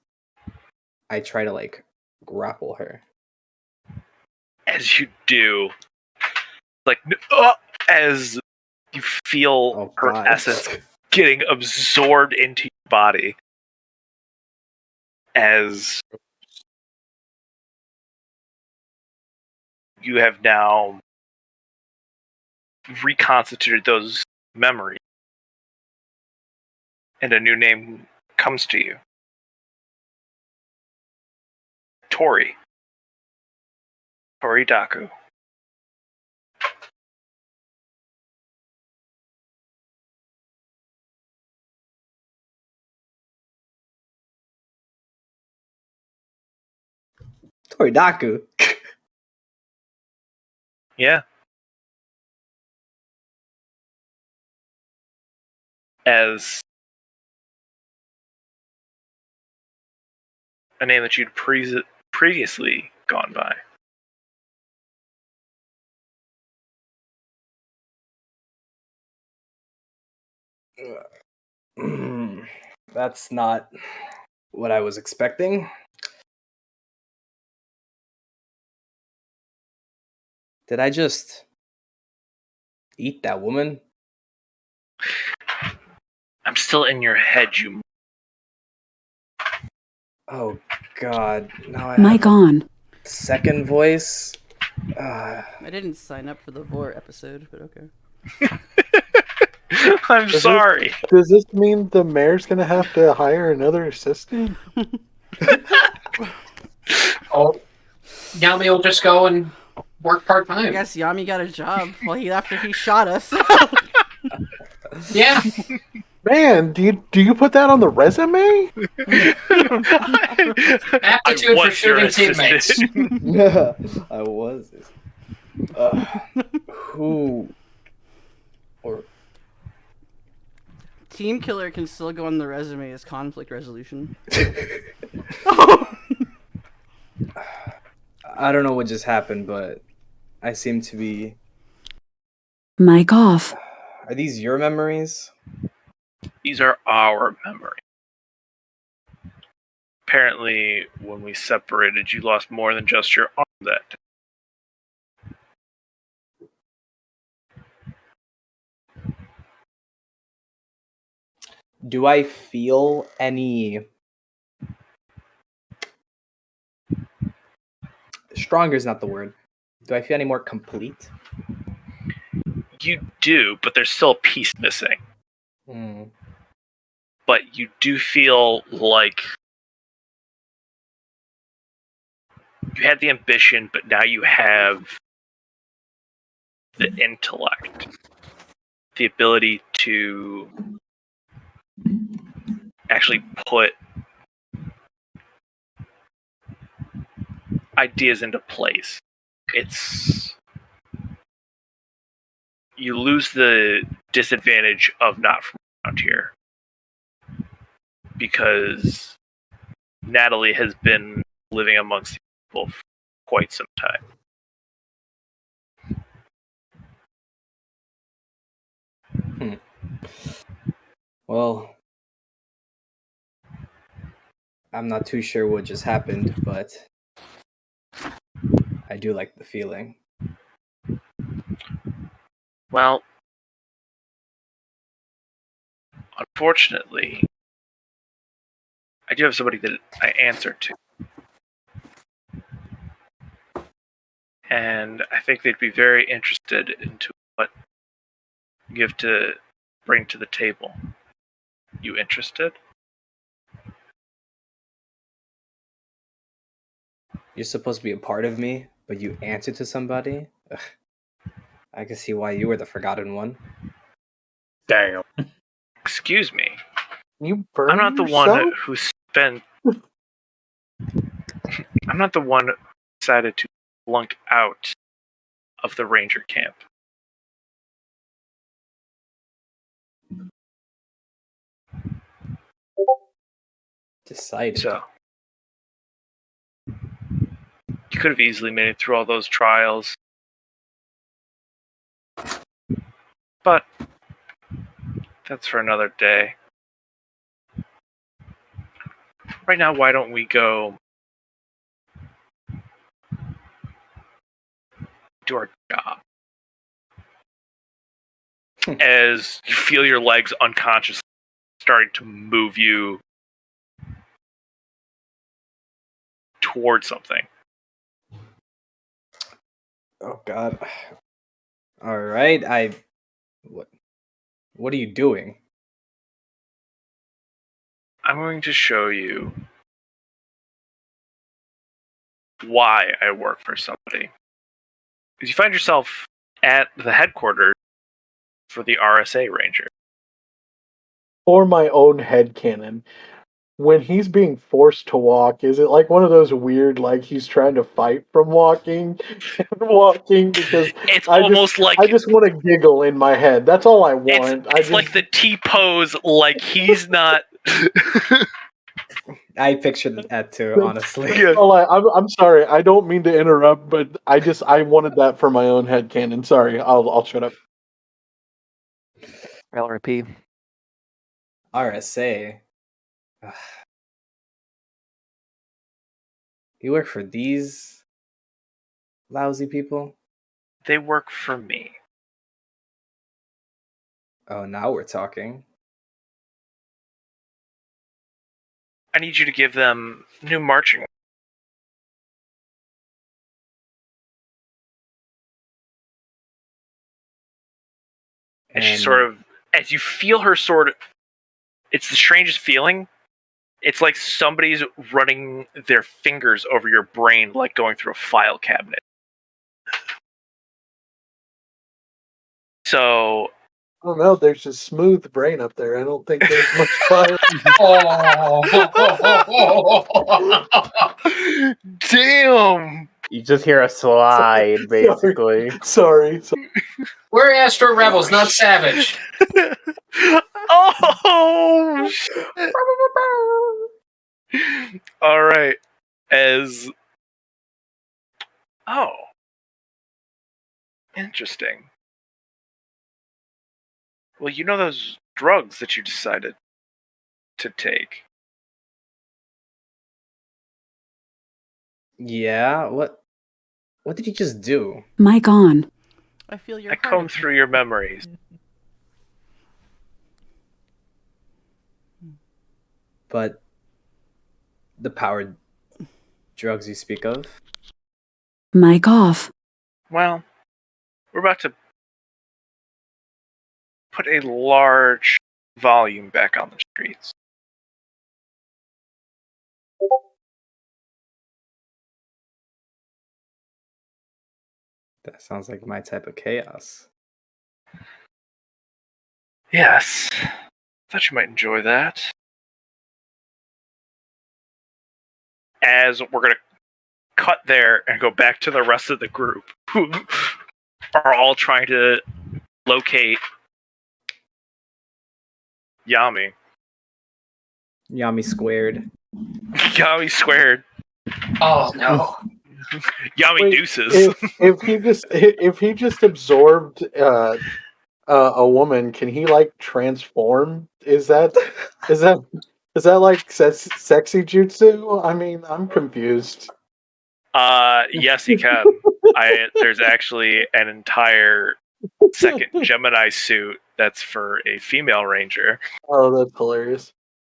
I try to grapple her. as you do, like as you feel her God. essence getting absorbed into your body, as you have now reconstituted those memories, and a new name comes to you. Tori Daku. Toridaku. Yeah. As a name that you'd previously gone by. That's not what I was expecting. Did I just eat that woman? I'm still in your head, you. Oh God! Now I Mic have on. a second voice. I didn't sign up for the Vor episode, but okay. I'm sorry. Does this mean the mayor's gonna have to hire another assistant? Oh, Yami will just go and work part I time. guess Yami got a job after he shot us. Yeah. Man, do you put that on the resume? Aptitude for was your shooting teammates. assistant. Yeah, I was. Who or Team killer can still go on the resume as conflict resolution. I don't know what just happened, but I seem to be. Mic off. Are these your memories? These are our memories. Apparently, when we separated, you lost more than just your arm that day. Do I feel any stronger is not the word. Do I feel any more complete? You do, but there's still a piece missing. But you do feel like you had the ambition, but now you have the intellect, the ability to actually put ideas into place. You lose the disadvantage of not from around here because Natalie has been living amongst people for quite some time. Well, I'm not too sure what just happened, but I do like the feeling. Well, unfortunately, I do have somebody that I answer to. And I think they'd be very interested into what you have to bring to the table. You interested? You're supposed to be a part of me, but you answer to somebody? Ugh. I can see why you were the forgotten one. Damn. Excuse me. You burn I'm not the yourself? one who spent. I'm not the one who decided to flunk out of the ranger camp. Decided. So, you could have easily made it through all those trials. But, that's for another day. Right now, why don't we go do our job. As you feel your legs unconsciously starting to move you towards something. Oh God. All right. What are you doing? I'm going to show you why I work for somebody. Because you find yourself at the headquarters for the RSA Ranger. For my own headcanon, when he's being forced to walk, is it like one of those weird, like he's trying to fight from walking and walking? Because It's almost like I just want to giggle in my head. That's all I want. it's like the T pose, like he's not. I pictured that too, honestly. Yeah. I'm sorry. I don't mean to interrupt, but I wanted that for my own headcanon. Sorry, I'll shut up. LRP. RSA. Ugh. You work for these lousy people? They work for me. Oh, now we're talking. I need you to give them new marching. And she sort of, as you feel her sort of, it's the strangest feeling. It's like somebody's running their fingers over your brain, like going through a file cabinet. So, Oh no, there's a smooth brain up there. I don't think there's much fire. damn. You just hear a slide, basically. Sorry. We're Astro Rebels, not Savage. Oh. All right. Interesting. Well, you know those drugs that you decided to take. Yeah, what did you just do? Mic on. I feel your I heart comb attack. through your memories. But the powered drugs you speak of? Mic off. Well, we're about to put a large volume back on the streets. That sounds like my type of chaos. Yes. Thought you might enjoy that. As we're going to cut there and go back to the rest of the group who are all trying to locate Yami. Yami squared. Yami squared. Oh no. Yami Wait, deuces. if he just absorbed a woman, can he like transform? Is that like sexy jutsu? I mean, I'm confused. Yes, he can. There's actually an entire second Gemini suit that's for a female ranger. Oh, that's hilarious.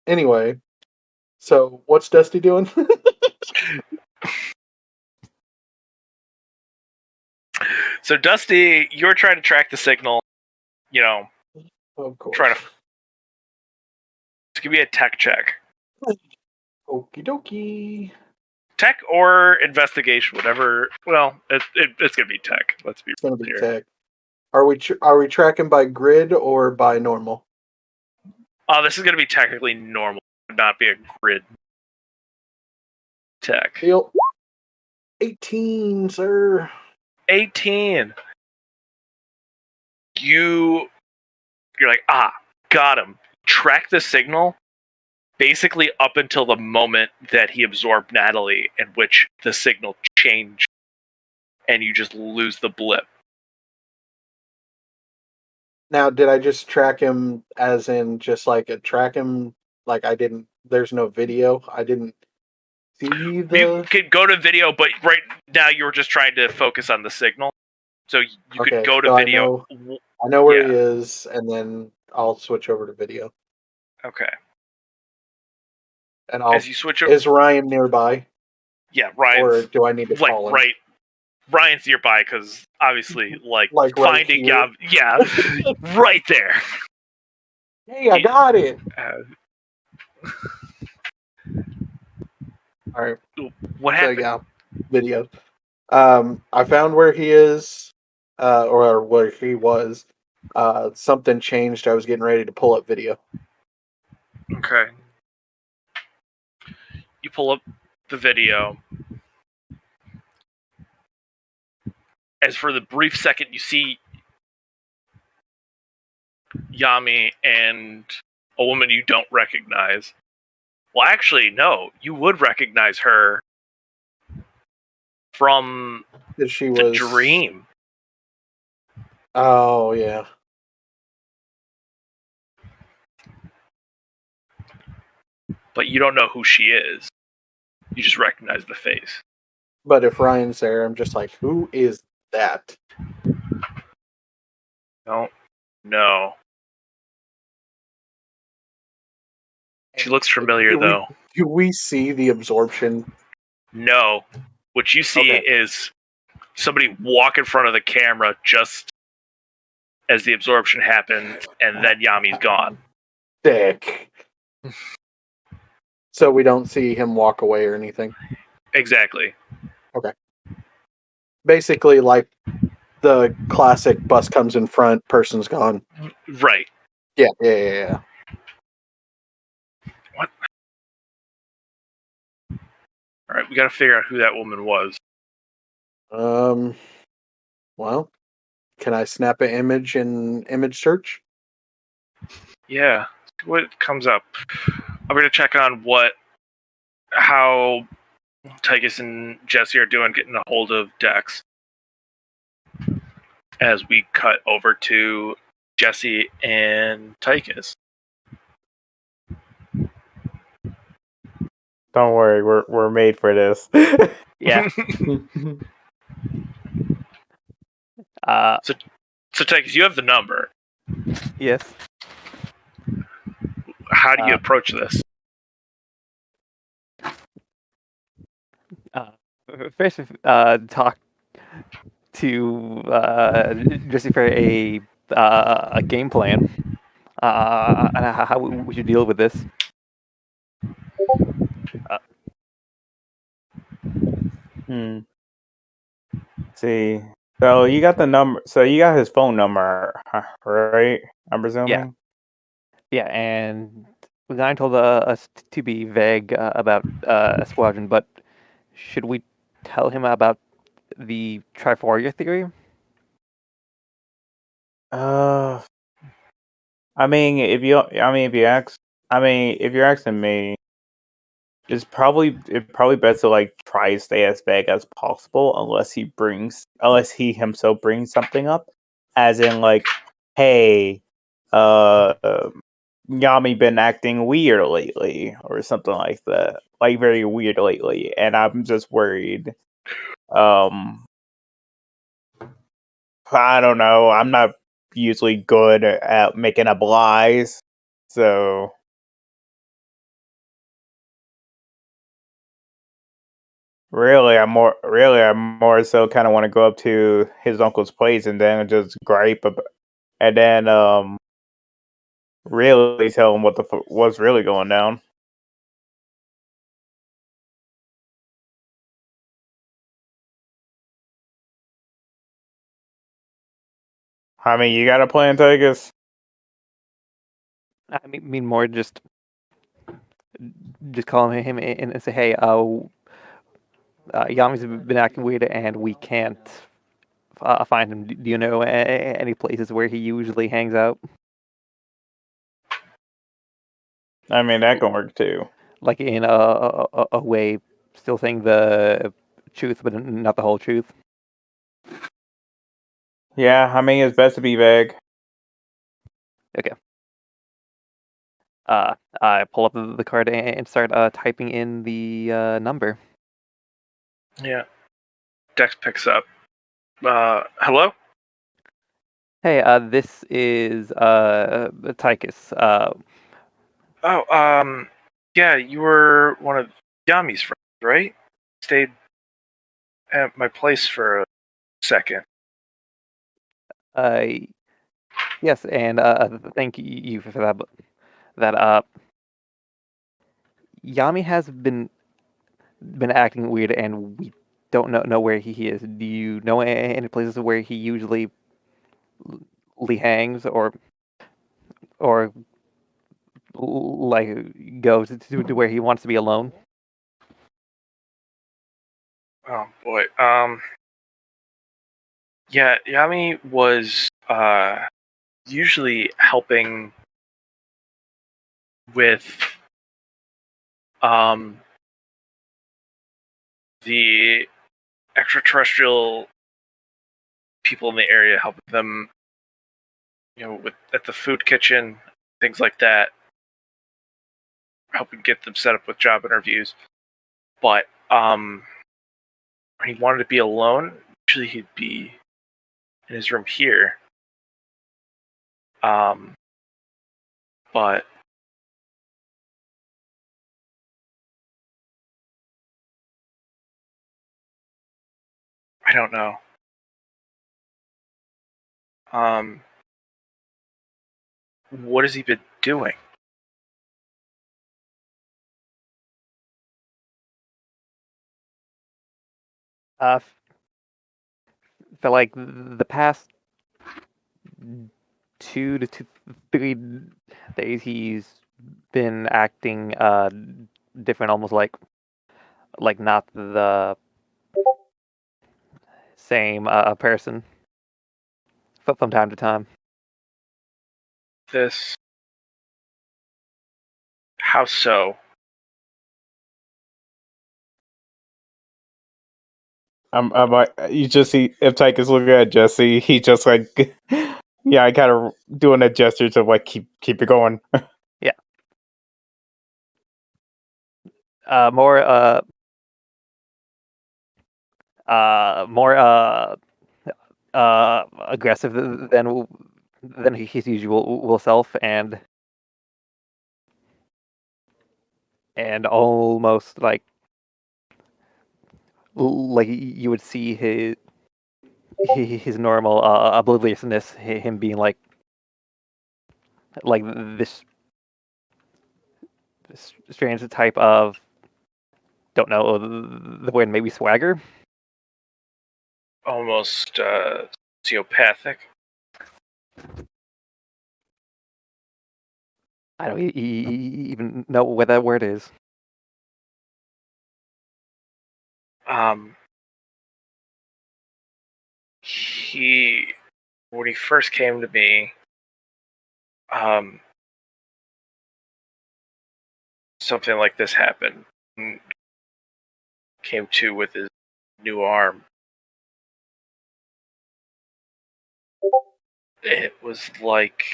Anyway, so what's Dusty doing? So Dusty, you're trying to track the signal. You know, Of course. trying to give me a tech check. Okie dokie. Tech or investigation, whatever. Well, it's gonna be tech. Let's be It's gonna be clear. tech. Are we tracking by grid or by normal? This is gonna be technically normal, not be a grid tech. Deal. 18, sir. 18. You're like, got him. Track the signal basically up until the moment that he absorbed Natalie, in which the signal changed and you just lose the blip. Now, did I just track him as in just like track him? Like there's no video. I didn't see You could go to video, but right now you were just trying to focus on the signal. So you could go to so video. I know where Yeah. he is, and then I'll switch over to video. Okay. And As you switch over, is Ryan nearby, yeah, Ryan's or do I need to like call him? right. Ryan's nearby because obviously, like Like right finding here? yeah, right there. Hey, I got it. All right. What So happened? yeah, video. I found where he is, or where he was. Something changed. I was getting ready to pull up video. Okay. You pull up the video. As for the brief second you see Yami and a woman you don't recognize. Well, actually, no. You would recognize her from She the was dream. Oh yeah. But you don't know who she is. You just recognize the face. But if Ryan's there, I'm just like, who is that? Don't know. She looks familiar, though. Do we see the absorption? No. What you see is somebody walk in front of the camera just as the absorption happens, and then Yami's gone. Dick. So we don't see him walk away or anything? Exactly. Okay. Basically, like the classic bus comes in front, person's gone. Right. Yeah. What? All right, we got to figure out who that woman was. Well, can I snap an image in image search? Yeah, see what comes up. I'm going to check on how Tychus and Jesse are doing getting a hold of Dex. As we cut over to Jesse and Tychus. Don't worry, we're made for this. Yeah. So Tychus, you have the number. Yes. How do you approach this? First, talk to Jesse for a game plan. And how we should deal with this. See, so you got the number. So you got his phone number, right? I'm presuming. Yeah, and the guy told us to be vague about Squadron, but should we tell him about the Triforia theory? If you're asking me, it's probably best to like try to stay as vague as possible unless he himself brings something up, as in like, hey, Yami been acting weird lately or something like that, like very weird lately, and I'm just worried. I don't know. I'm not usually good at making up lies, so I'm more so kind of want to go up to his uncle's place and then just gripe and then really tell him what's really going down. I mean, you got a plan, Tygus? I mean more just call him in and say, hey, Yami's been acting weird and we can't find him. Do you know any places where he usually hangs out? I mean, that can work too. Like in a way, still saying the truth, but not the whole truth. Yeah, I mean, it's best to be vague. Okay. I pull up the card and start typing in the number. Yeah. Dex picks up. Hello? Hey, this is Tychus. Yeah, you were one of Yami's friends, right? Stayed at my place for a second. Uh, yes, and thank you for that. That Yami has been acting weird, and we don't know where he is. Do you know any places where he usually hangs, or like goes to where he wants to be alone? Oh boy. Yeah, Yami was usually helping with um the extraterrestrial people in the area, helping them, with at the food kitchen, things like that, helping get them set up with job interviews. But when he wanted to be alone, usually he'd be in his room here. Um, but I don't know. Um, what has he been doing? Uh, for like the past 2 to 3 days, he's been acting different, almost like not the same person from time to time. This, how so? I'm like, you just see if Tyke is looking at Jesse, he just like, yeah, I kind of doing a gesture to like keep it going. Yeah. More more aggressive than his usual self, and almost like you would see his normal obliviousness, him being like this strange type of, don't know the word, maybe swagger. Almost sociopathic. I don't even know what that word is. Um, he when he first came to me, um, something like this happened. Came to with his new arm. It was like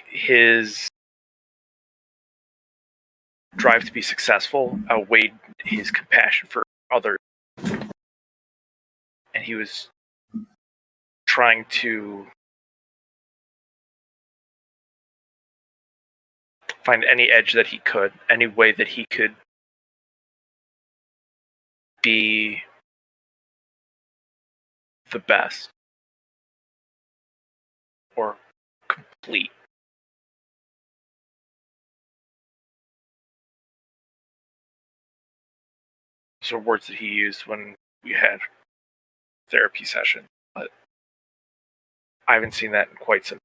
his drive to be successful outweighed his compassion for others, and he was trying to find any edge that he could, any way that he could be the best or complete. Those are words that he used when we had therapy session, but I haven't seen that in quite some.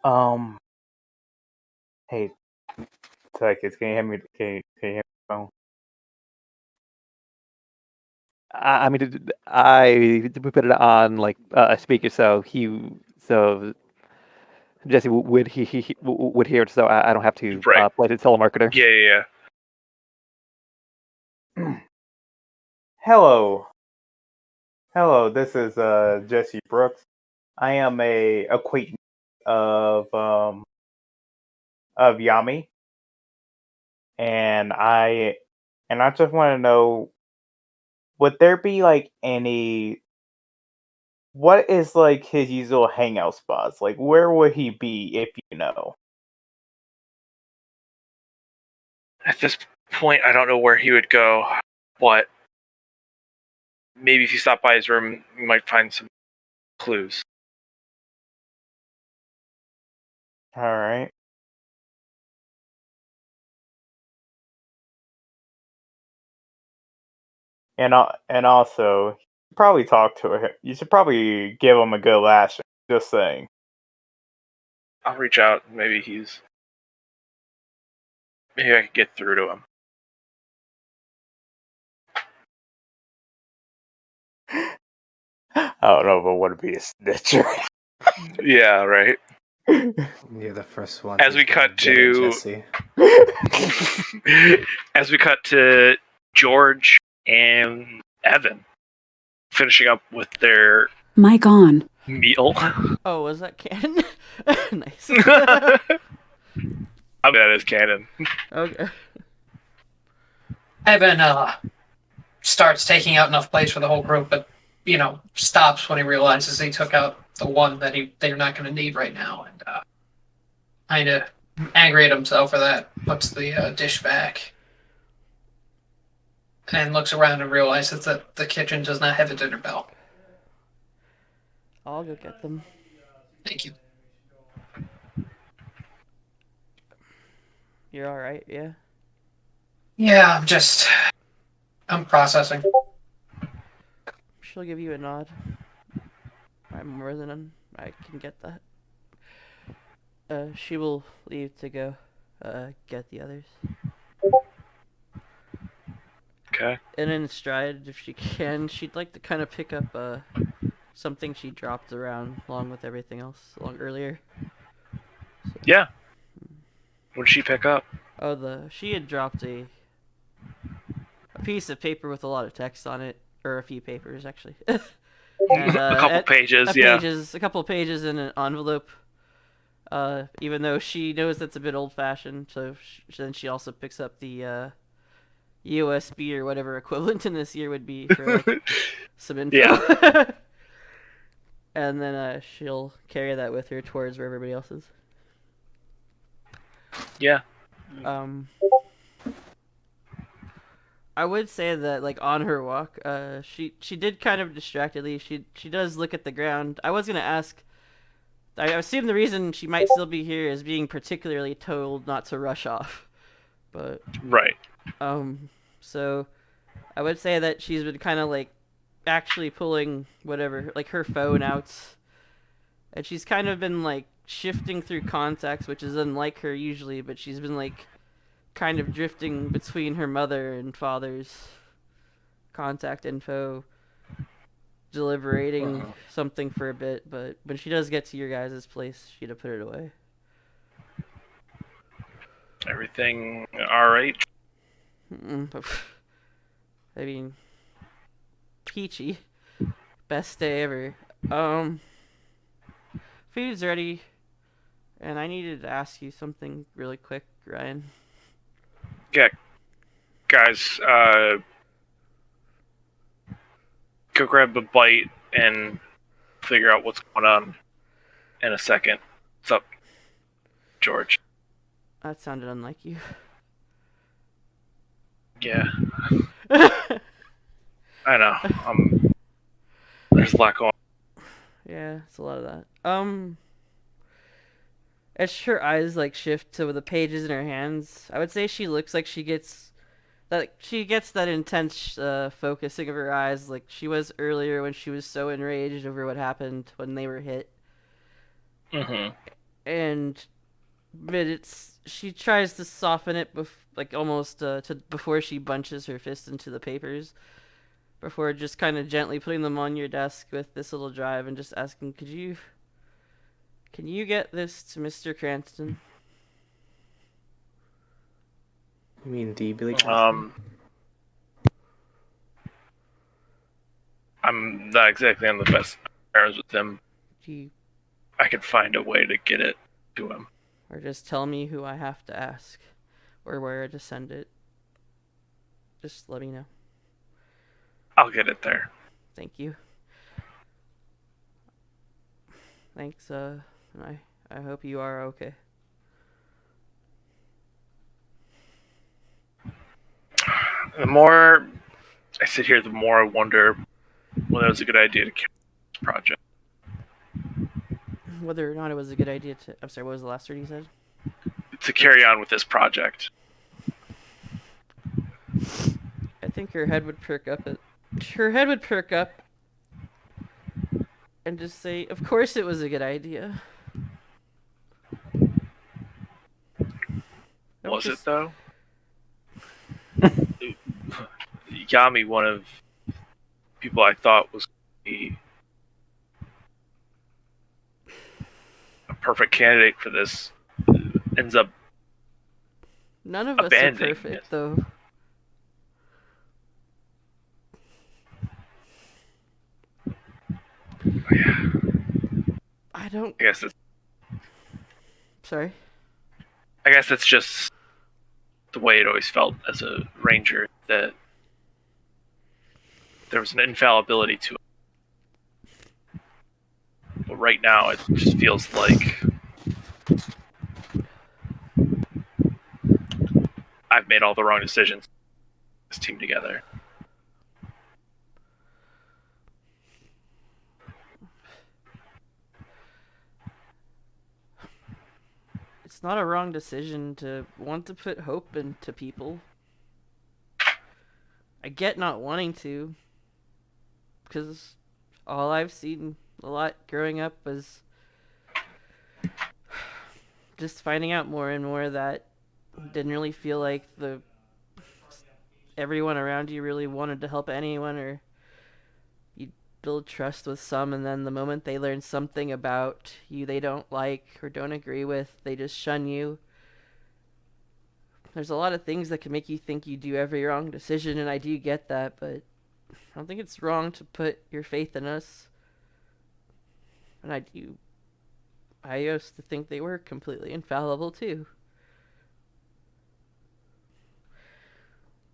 Um, hey, Tyke, can you hear me? Can you hear me? I mean, I put it on like a speaker, so Jesse would would hear it, so I don't have to Right. play the telemarketer. Yeah. Hello. Hello, this is Jesse Brooks. I am a acquaintance of Yami, and I just want to know, would there be like any, what is like his usual hangout spots? Like, where would he be if you know? At this point, I don't know where he would go, but maybe if you stop by his room, you might find some clues. All right. And also, you should probably talk to him. You should probably give him a good lashing. Just saying. I'll reach out. Maybe I could get through to him. I don't know if I want to be a snitcher. Yeah, right. You're the first one. As we cut to Jesse. as we cut to George and Evan finishing up with their Mic on. meal. Oh, was that canon? Nice. I mean, that is canon. Okay. Evan starts taking out enough plates for the whole group, but stops when he realizes he took out the one that they're not going to need right now, and kind of angry at himself for that. Puts the dish back and looks around and realizes that the kitchen does not have a dinner bell. I'll go get them. Thank you. You're all right, yeah. Yeah, I'm processing. She'll give you a nod. I'm more than I can get that. She will leave to go get the others. Okay. And in stride, if she can, she'd like to kind of pick up something she dropped around along with everything else earlier. So. Yeah. What did she pick up? Oh, she had dropped a piece of paper with a lot of text on it, or a few papers actually. And, a couple pages, a couple of pages in an envelope. Even though she knows that's a bit old-fashioned, so then she also picks up the USB or whatever equivalent in this year would be for like, some info. Yeah. And then she'll carry that with her towards where everybody else is. Yeah. I would say that like on her walk, she did kind of distractedly. She does look at the ground. I was gonna ask. I assume the reason she might still be here is being particularly told not to rush off, but right. So I would say that she's been kind of like actually pulling whatever, like her phone out, and she's kind of been like shifting through contacts, which is unlike her usually, but she's been like kind of drifting between her mother and father's contact info, deliberating something for a bit, but when she does get to your guys' place, she'd have put it away. Everything alright? I mean, peachy. Best day ever. Food's ready, and I needed to ask you something really quick, Ryan. Yeah. Guys, go grab a bite and figure out what's going on in a second. What's up, George? That sounded unlike you. Yeah. I know. There's a lot going on. Yeah, it's a lot of that. As her eyes like shift to the pages in her hands, I would say she looks like she gets that intense focusing of her eyes like she was earlier when she was so enraged over what happened when they were hit. Mm-hmm. But she tries to soften it almost before she bunches her fist into the papers, before just kind of gently putting them on your desk with this little drive and just asking, could you Can you get this to Mr. Cranston? You mean the Billy Cranston? I'm not exactly on the best terms with him. Do you, I could find a way to get it to him. or just tell me who I have to ask, or where to send it. Just let me know. I'll get it there. Thank you. Thanks, I hope you are okay. The more I sit here, the more I wonder whether it was a good idea to carry this project. Whether or not it was a good idea to... I'm sorry, what was the last word you said? To carry on with this project. I think her head would perk up her head would perk up and just say, of course it was a good idea. Was it, though? Yami, one of people I thought was a perfect candidate for this, ends up None of us are abandoning perfect, it. though. I don't... I guess it's... Sorry? I guess it's just the way it always felt as a ranger, that there was an infallibility to it. But right now, it just feels like I've made all the wrong decisions. This team together. It's not a wrong decision to want to put hope into people. I get not wanting to, because all I've seen a lot growing up was just finding out more and more that didn't really feel like everyone around you really wanted to help anyone, or you build trust with some, and then the moment they learn something about you they don't like or don't agree with, they just shun you. There's a lot of things that can make you think you do every wrong decision, and I do get that, but I don't think it's wrong to put your faith in us. And I used to think they were completely infallible too.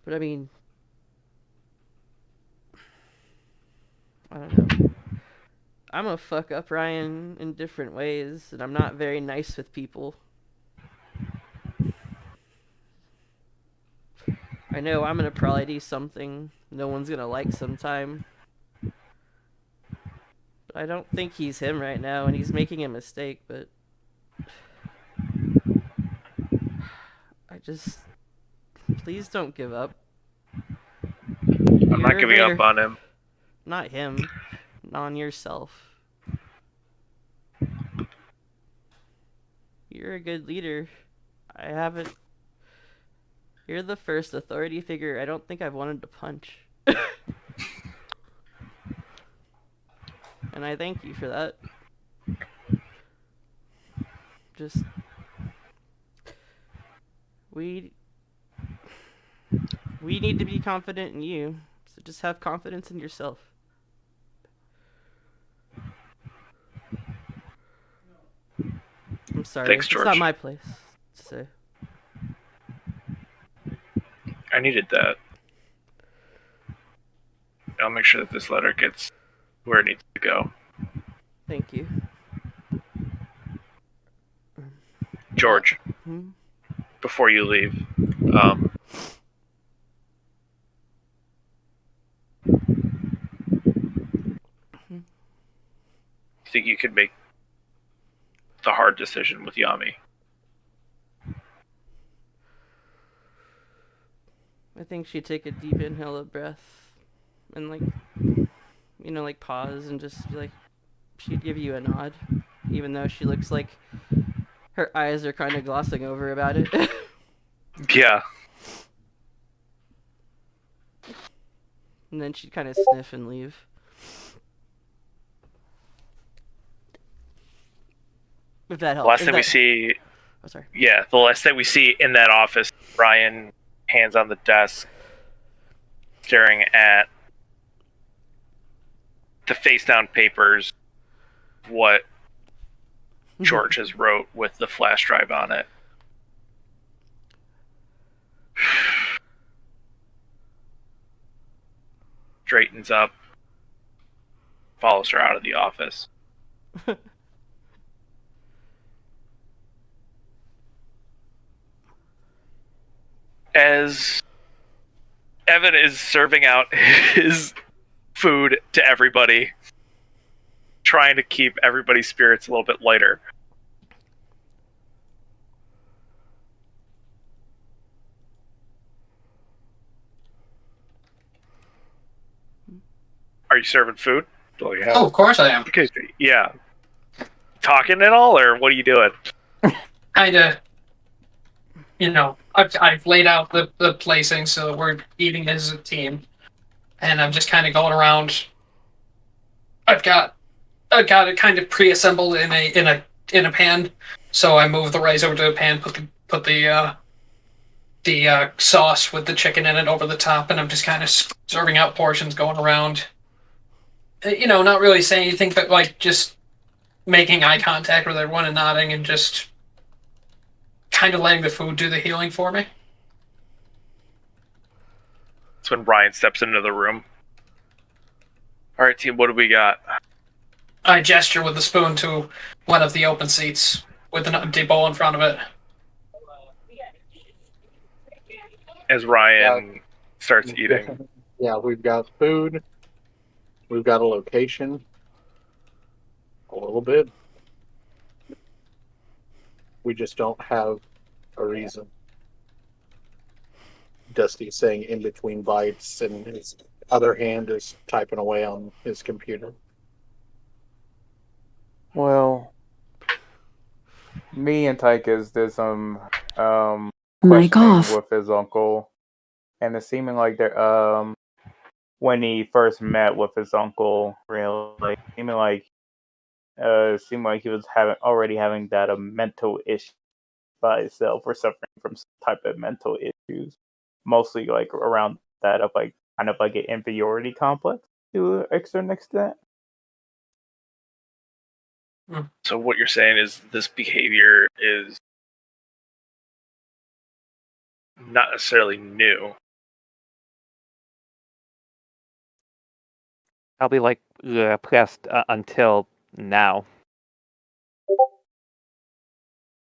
But I mean, I don't know. I'm a fuck up Ryan in different ways, and I'm not very nice with people. I know I'm gonna probably do something no one's gonna like sometime. But I don't think he's him right now, and he's making a mistake, but I just... Please don't give up. I'm not giving up on him. Not him. On yourself. You're a good leader. I haven't... You're the first authority figure I don't think I've wanted to punch. And I thank you for that. Just... We need to be confident in you. So just have confidence in yourself. I'm sorry. Thanks, George. It's not my place to say. I needed that. I'll make sure that this letter gets where it needs to go. Thank you. George, before you leave, think you could make the hard decision with Yami? I think she'd take a deep inhale of breath and, like, you know, like pause and just be like, she'd give you a nod, even though she looks like her eyes are kind of glossing over about it. Yeah. And then she'd kind of sniff and leave. If that The helps. last Is thing we that- see, Oh, sorry. yeah, the last thing we see in that office, Ryan, hands on the desk, staring at the face down papers, what George has wrote with the flash drive on it. Straightens up, follows her out of the office. As Evan is serving out his food to everybody, trying to keep everybody's spirits a little bit lighter. Are you serving food? Oh, of course I am. Okay, yeah. Talking at all, or what are you doing? Kind of, I've laid out the placing so that we're eating as a team, and I'm just kind of going around. I've got it kind of pre-assembled in a pan, so I move the rice over to a pan, put the sauce with the chicken in it over the top, and I'm just kind of serving out portions, going around. Not really saying anything, but like just making eye contact with everyone and nodding, and just kind of letting the food do the healing for me. That's when Ryan steps into the room. All right, team, what do we got? I gesture with the spoon to one of the open seats with an empty bowl in front of it. As Ryan starts eating. Yeah, we've got food. We've got a location. A little bit. We just don't have a reason. Dusty's saying in between bites, and his other hand is typing away on his computer. Well, me and Tychus did some Mic questioning off. with his uncle, and it's seeming like they're when he first met with his uncle, really seemed like he was already having that a mental issue by itself, or suffering from some type of mental issues, mostly like around that of like kind of like an inferiority complex to a certain extent. So what you're saying is this behavior is not necessarily new. Probably like pressed until now.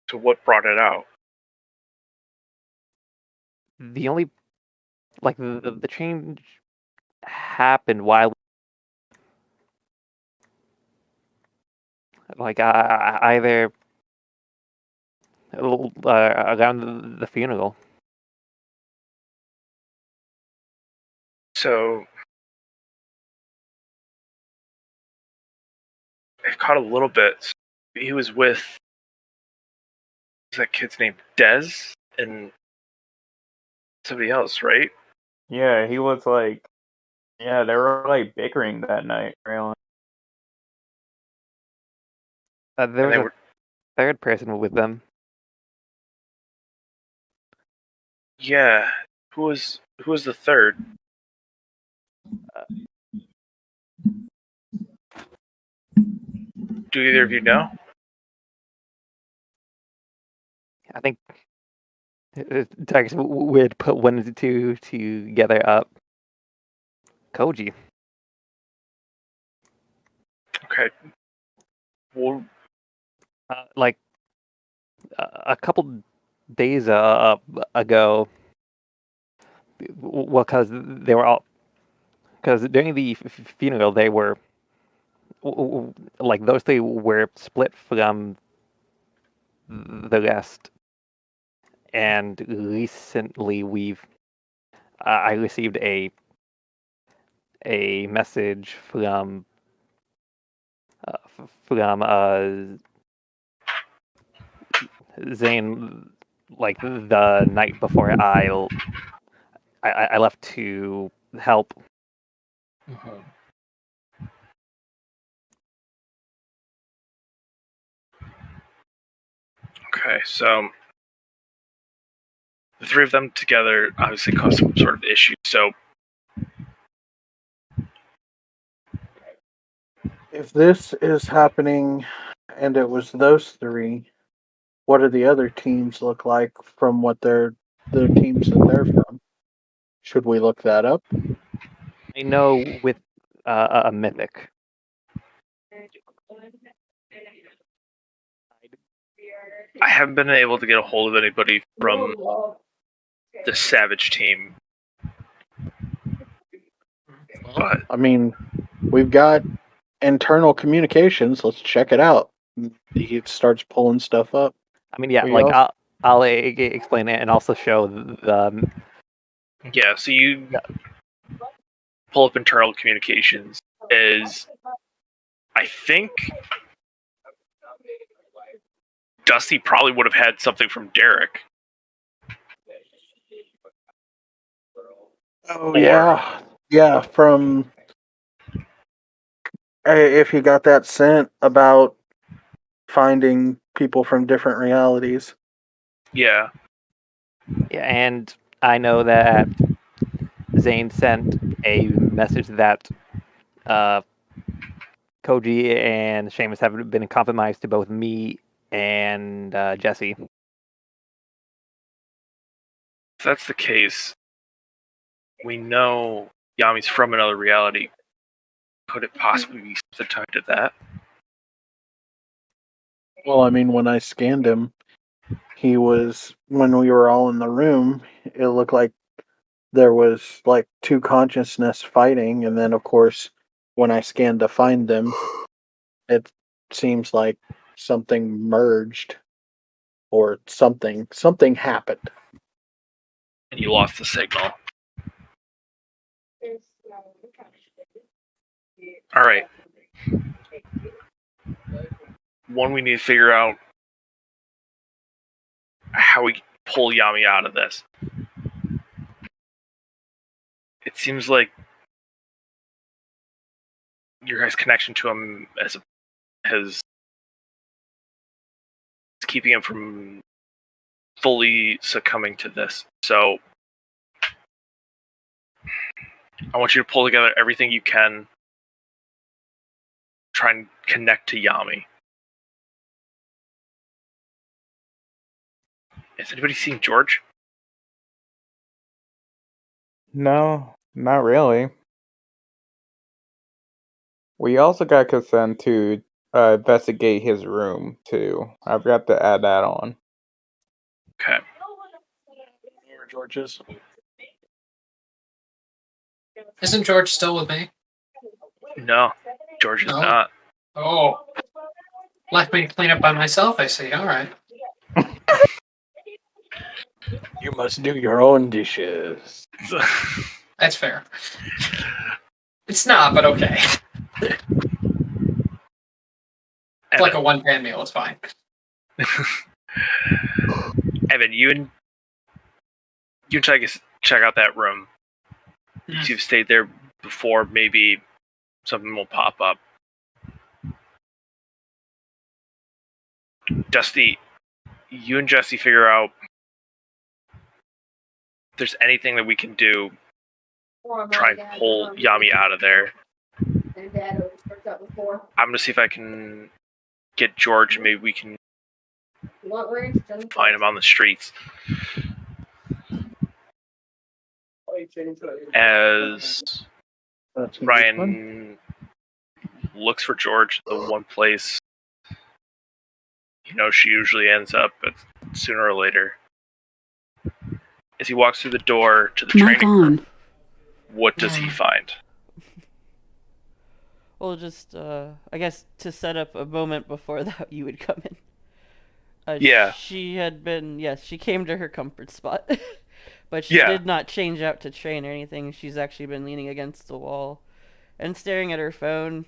So what brought it out? The only like the change happened while like either around the funeral. So I caught a little bit. He was with, what's that kid's name? Dez and somebody else, right? Yeah, he was like, yeah, they were like bickering that night, really. There And was they a were, third person with them. yeah. Who was the third? Do either of you know? I think Tigers would put one and two together up. Koji. Okay. Well, Like a couple days ago. Well, because they were all because during the funeral they were like those three were split from the rest, and recently I received a message from Zane, like the night before I left to help. Okay, so the three of them together obviously caused some sort of issue. So If this is happening and it was those three, what do the other teams look like from what the teams that they're from? Should we look that up? I know with a mythic. I haven't been able to get a hold of anybody from the Savage team. But I mean, we've got internal communications. Let's check it out. He starts pulling stuff up. I mean, yeah, We like also- I'll explain it and also show the yeah, so you pull up internal communications. Is I think Dusty probably would have had something from Derek. Oh yeah. From if he got that sent about finding people from different realities. Yeah, and I know that Zane sent a message that Koji and Seamus have been compromised to both me and Jesse. if that's the case, we know Yami's from another reality. Could it possibly be something tied to that? Well, I mean, when I scanned him, he was when we were all in the room. It looked like there was like two consciousness fighting, and then of course, when I scanned to find them, it seems like something merged or something happened. And you lost the signal. All right. One, we need to figure out how we pull Yami out of this. It seems like your guys' connection to him has keeping him from fully succumbing to this. So I want you to pull together everything you can. Try and connect to Yami. Has anybody seen George? No, not really. We also got consent to investigate his room too. I've got to add that on. Okay. Where George is. Isn't George still with me? No, George is No. not. Oh. Left me to clean up by myself, I see. All right. You must do your own dishes. That's fair. It's not, but okay. It's like a one-pan meal. It's fine. Evan, you and check out that room. If you've stayed there before, maybe something will pop up. Dusty, you and Jesse figure out if there's anything that we can do. Try and pull Yami out of there. I'm gonna see if I can get George, and maybe we can find him on the streets. As That's a good one. Ryan looks for George, the one place she usually ends up at sooner or later. As he walks through the door to the Mic training on. room, what does he find? Well, just I guess to set up a moment before that you would come in. Yeah. She had been, yes, she came to her comfort spot, but she Yeah. did not change out to train or anything. She's actually been leaning against the wall and staring at her phone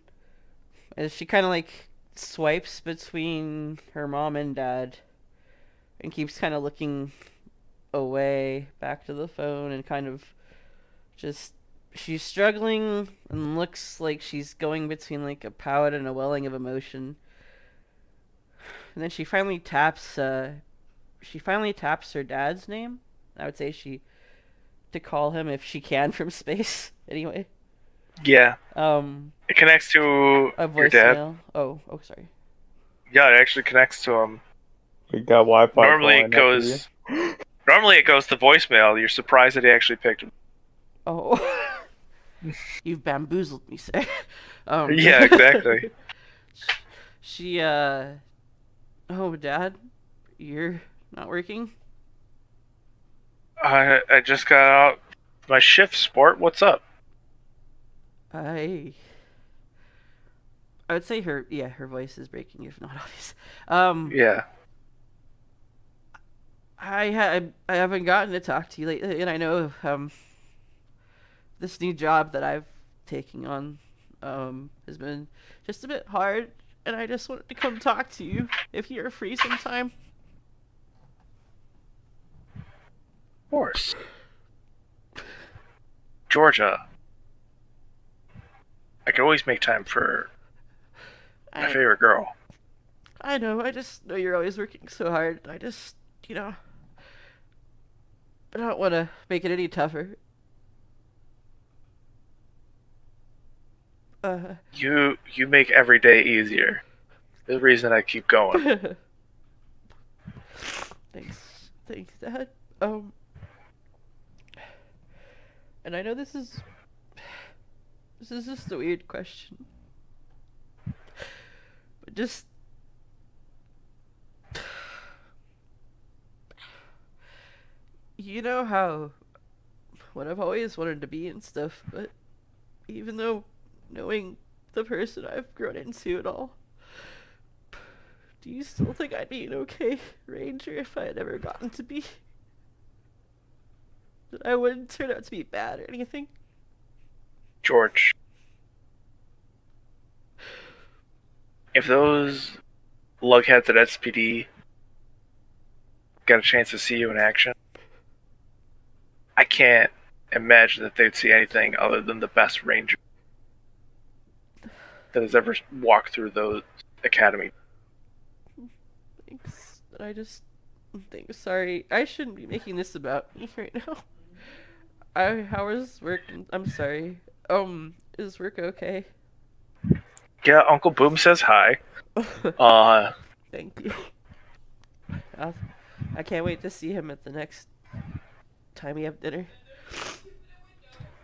as she kind of like swipes between her mom and dad and keeps kind of looking away back to the phone and kind of just she's struggling and looks like she's going between like a pout and a welling of emotion. and then she finally taps her dad's name. I would say to call him if she can from space. Anyway. Yeah. It connects to A your dad. voicemail. Oh, sorry. Yeah, it actually connects to him. We got Wi-Fi. Normally it goes to voicemail. You're surprised that he actually picked him. Oh. You've bamboozled me, sir. Yeah, exactly. She, Oh, Dad, you're not working? I just got out my shift, sport. What's up? I would say her voice is breaking, if not obvious. Yeah. I haven't gotten to talk to you lately, and I know this new job that I've taken on has been just a bit hard, and I just wanted to come talk to you if you're free sometime. Of course. Georgia. I can always make time for my favorite girl. I know, I just know you're always working so hard. I just, I don't want to make it any tougher. You make every day easier. The reason I keep going. Thanks, Dad. And I know this is just a weird question, but just you know how what I've always wanted to be and stuff, but even though knowing the person I've grown into and all, do you still think I'd be an okay ranger if I had ever gotten to be? That I wouldn't turn out to be bad or anything? George. If those lugheads at SPD got a chance to see you in action, I can't imagine that they'd see anything other than the best ranger that has ever walked through those academy. Thanks. I just think sorry. I shouldn't be making this about me right now. How is work? I'm sorry. Is work okay? Yeah, Uncle Boom says hi. Thank you. I can't wait to see him at the next time we have dinner.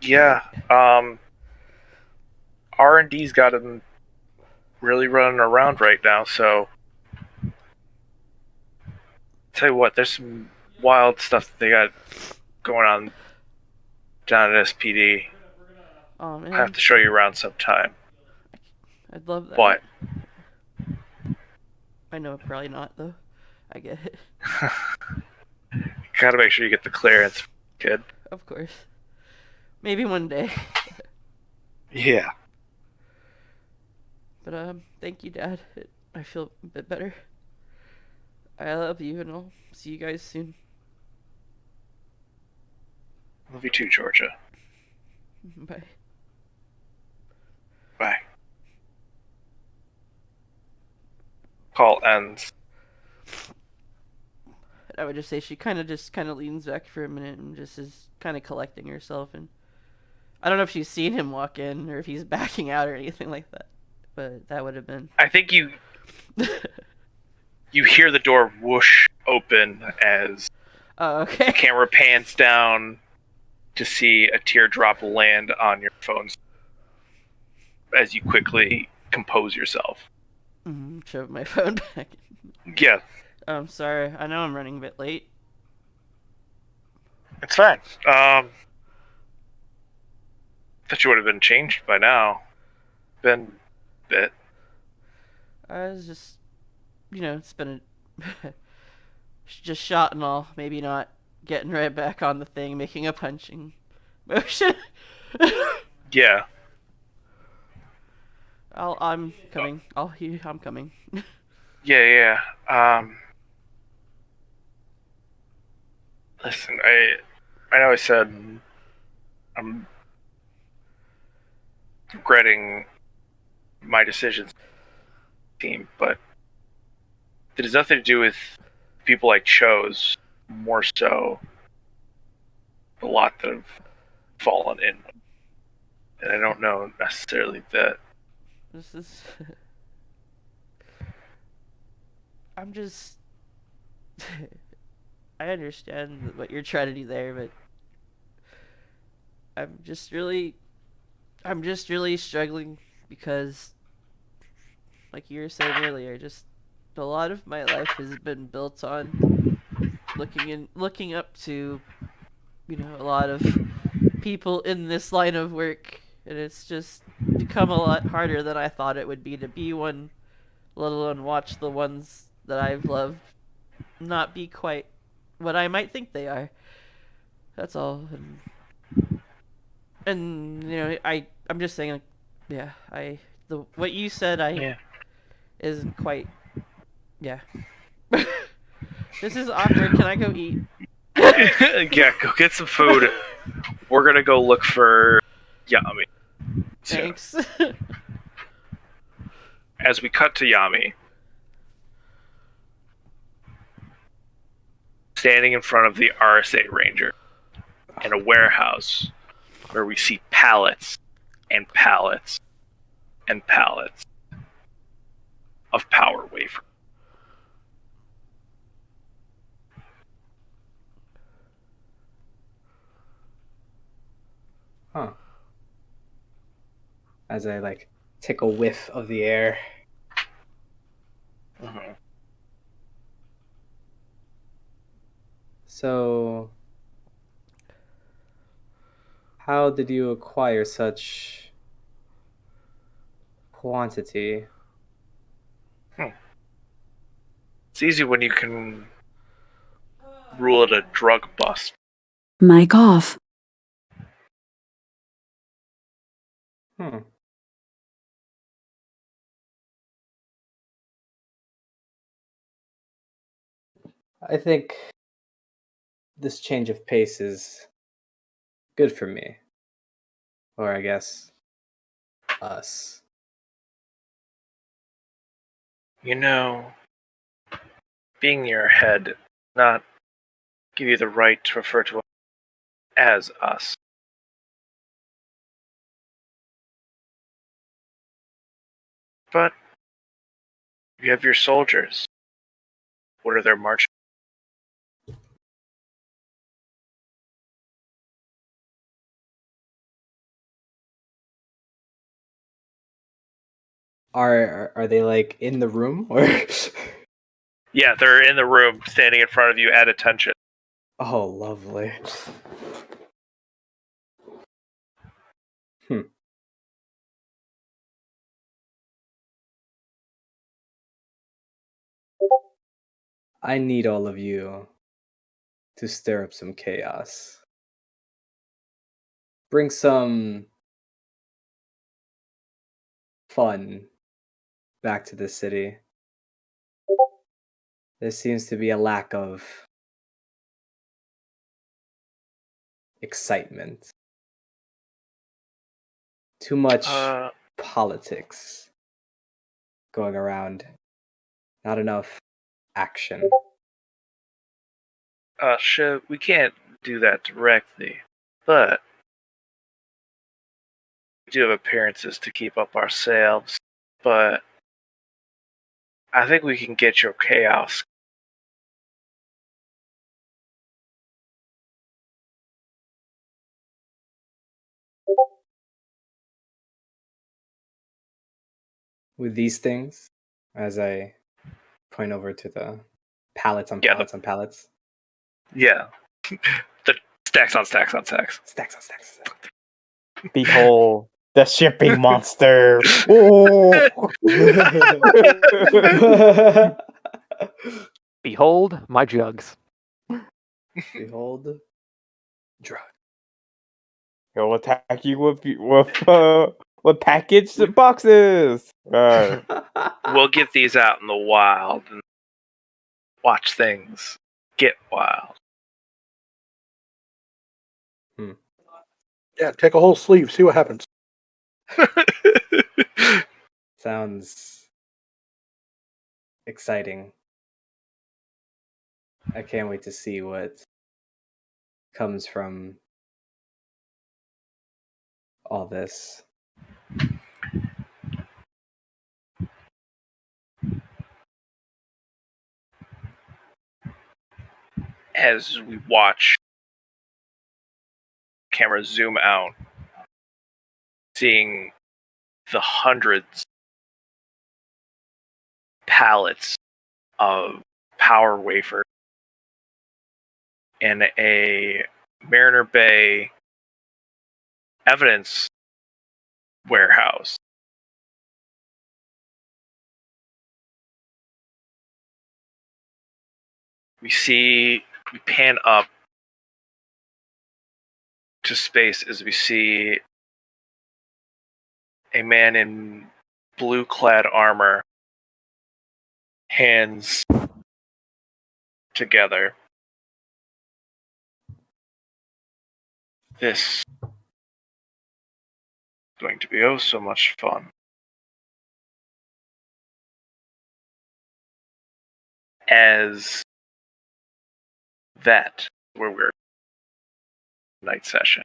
Yeah, R&D's got him really running around right now, so tell you what, there's some wild stuff that they got going on down at SPD. Oh man, I have to show you around sometime. I'd love that. But I know, probably not though. I get it. Gotta make sure you get the clearance, kid. Of course. Maybe one day. Yeah. But thank you, Dad. I feel a bit better. I love you, and I'll see you guys soon. Love you too, Georgia. Bye. Bye. Call ends. I would just say she kind of leans back for a minute and just is kind of collecting herself, and I don't know if she's seen him walk in or if he's backing out or anything like that, but that would have been. I think you hear the door whoosh open as okay. the camera pans down to see a teardrop land on your phone as you quickly compose yourself. Shove my phone back. Yeah. I'm sorry. I know I'm running a bit late. It's fine. Thought you would have been changed by now. Been a bit. I was just, it's been a just shot and all. Maybe not getting right back on the thing, making a punching motion. Yeah. I'm coming. I'm coming. Yeah. Listen, I know I said I'm regretting my decisions, team, but It has nothing to do with people I chose. More so, a lot that have fallen in, and I don't know necessarily that. This is. I'm just. I understand what you're trying to do there, but I'm just really struggling because, like you were saying earlier, just a lot of my life has been built on looking up to, a lot of people in this line of work, and it's just become a lot harder than I thought it would be to be one, let alone watch the ones that I've loved not be quite what I might think they are. That's all. And I'm just saying, like, yeah, what you said Yeah. isn't quite, yeah. This is awkward. Can I go eat? Yeah, go get some food. We're gonna go look for Yami. So, Thanks. as we cut to Yami, standing in front of the RSA Ranger in a warehouse where we see pallets and pallets and pallets of power wafer. Huh. As I take a whiff of the air. Mm-hmm. So, how did you acquire such quantity? It's easy when you can rule it a drug bust. Mic off. Hmm. I think this change of pace is good for me. Or I guess us. Being in your head not give you the right to refer to us as us. But you have your soldiers. What are their marching? Are they in the room or? Yeah, they're in the room, standing in front of you at attention. Oh, lovely. I need all of you to stir up some chaos. Bring some fun back to the city. There seems to be a lack of excitement. Too much politics going around. Not enough action. Shiv, we can't do that directly, but we do have appearances to keep up ourselves. But I think we can get your chaos. With these things, as I point over to the pallets on Yeah, pallets on pallets. Yeah. The stacks on stacks on stacks. Stacks on stacks. Behold the shipping monster. Ooh. Behold my jugs. Behold, drug. He'll attack you with packaged boxes. We'll get these out in the wild and watch things get wild. Yeah, take a whole sleeve, see what happens. Sounds exciting. I can't wait to see what comes from all this. As we watch cameras zoom out, seeing the hundreds pallets of power wafers in a Mariner Bay evidence warehouse. We pan up to space as we see a man in blue-clad armor, hands together. This is going to be oh so much fun. As that, where we're night session.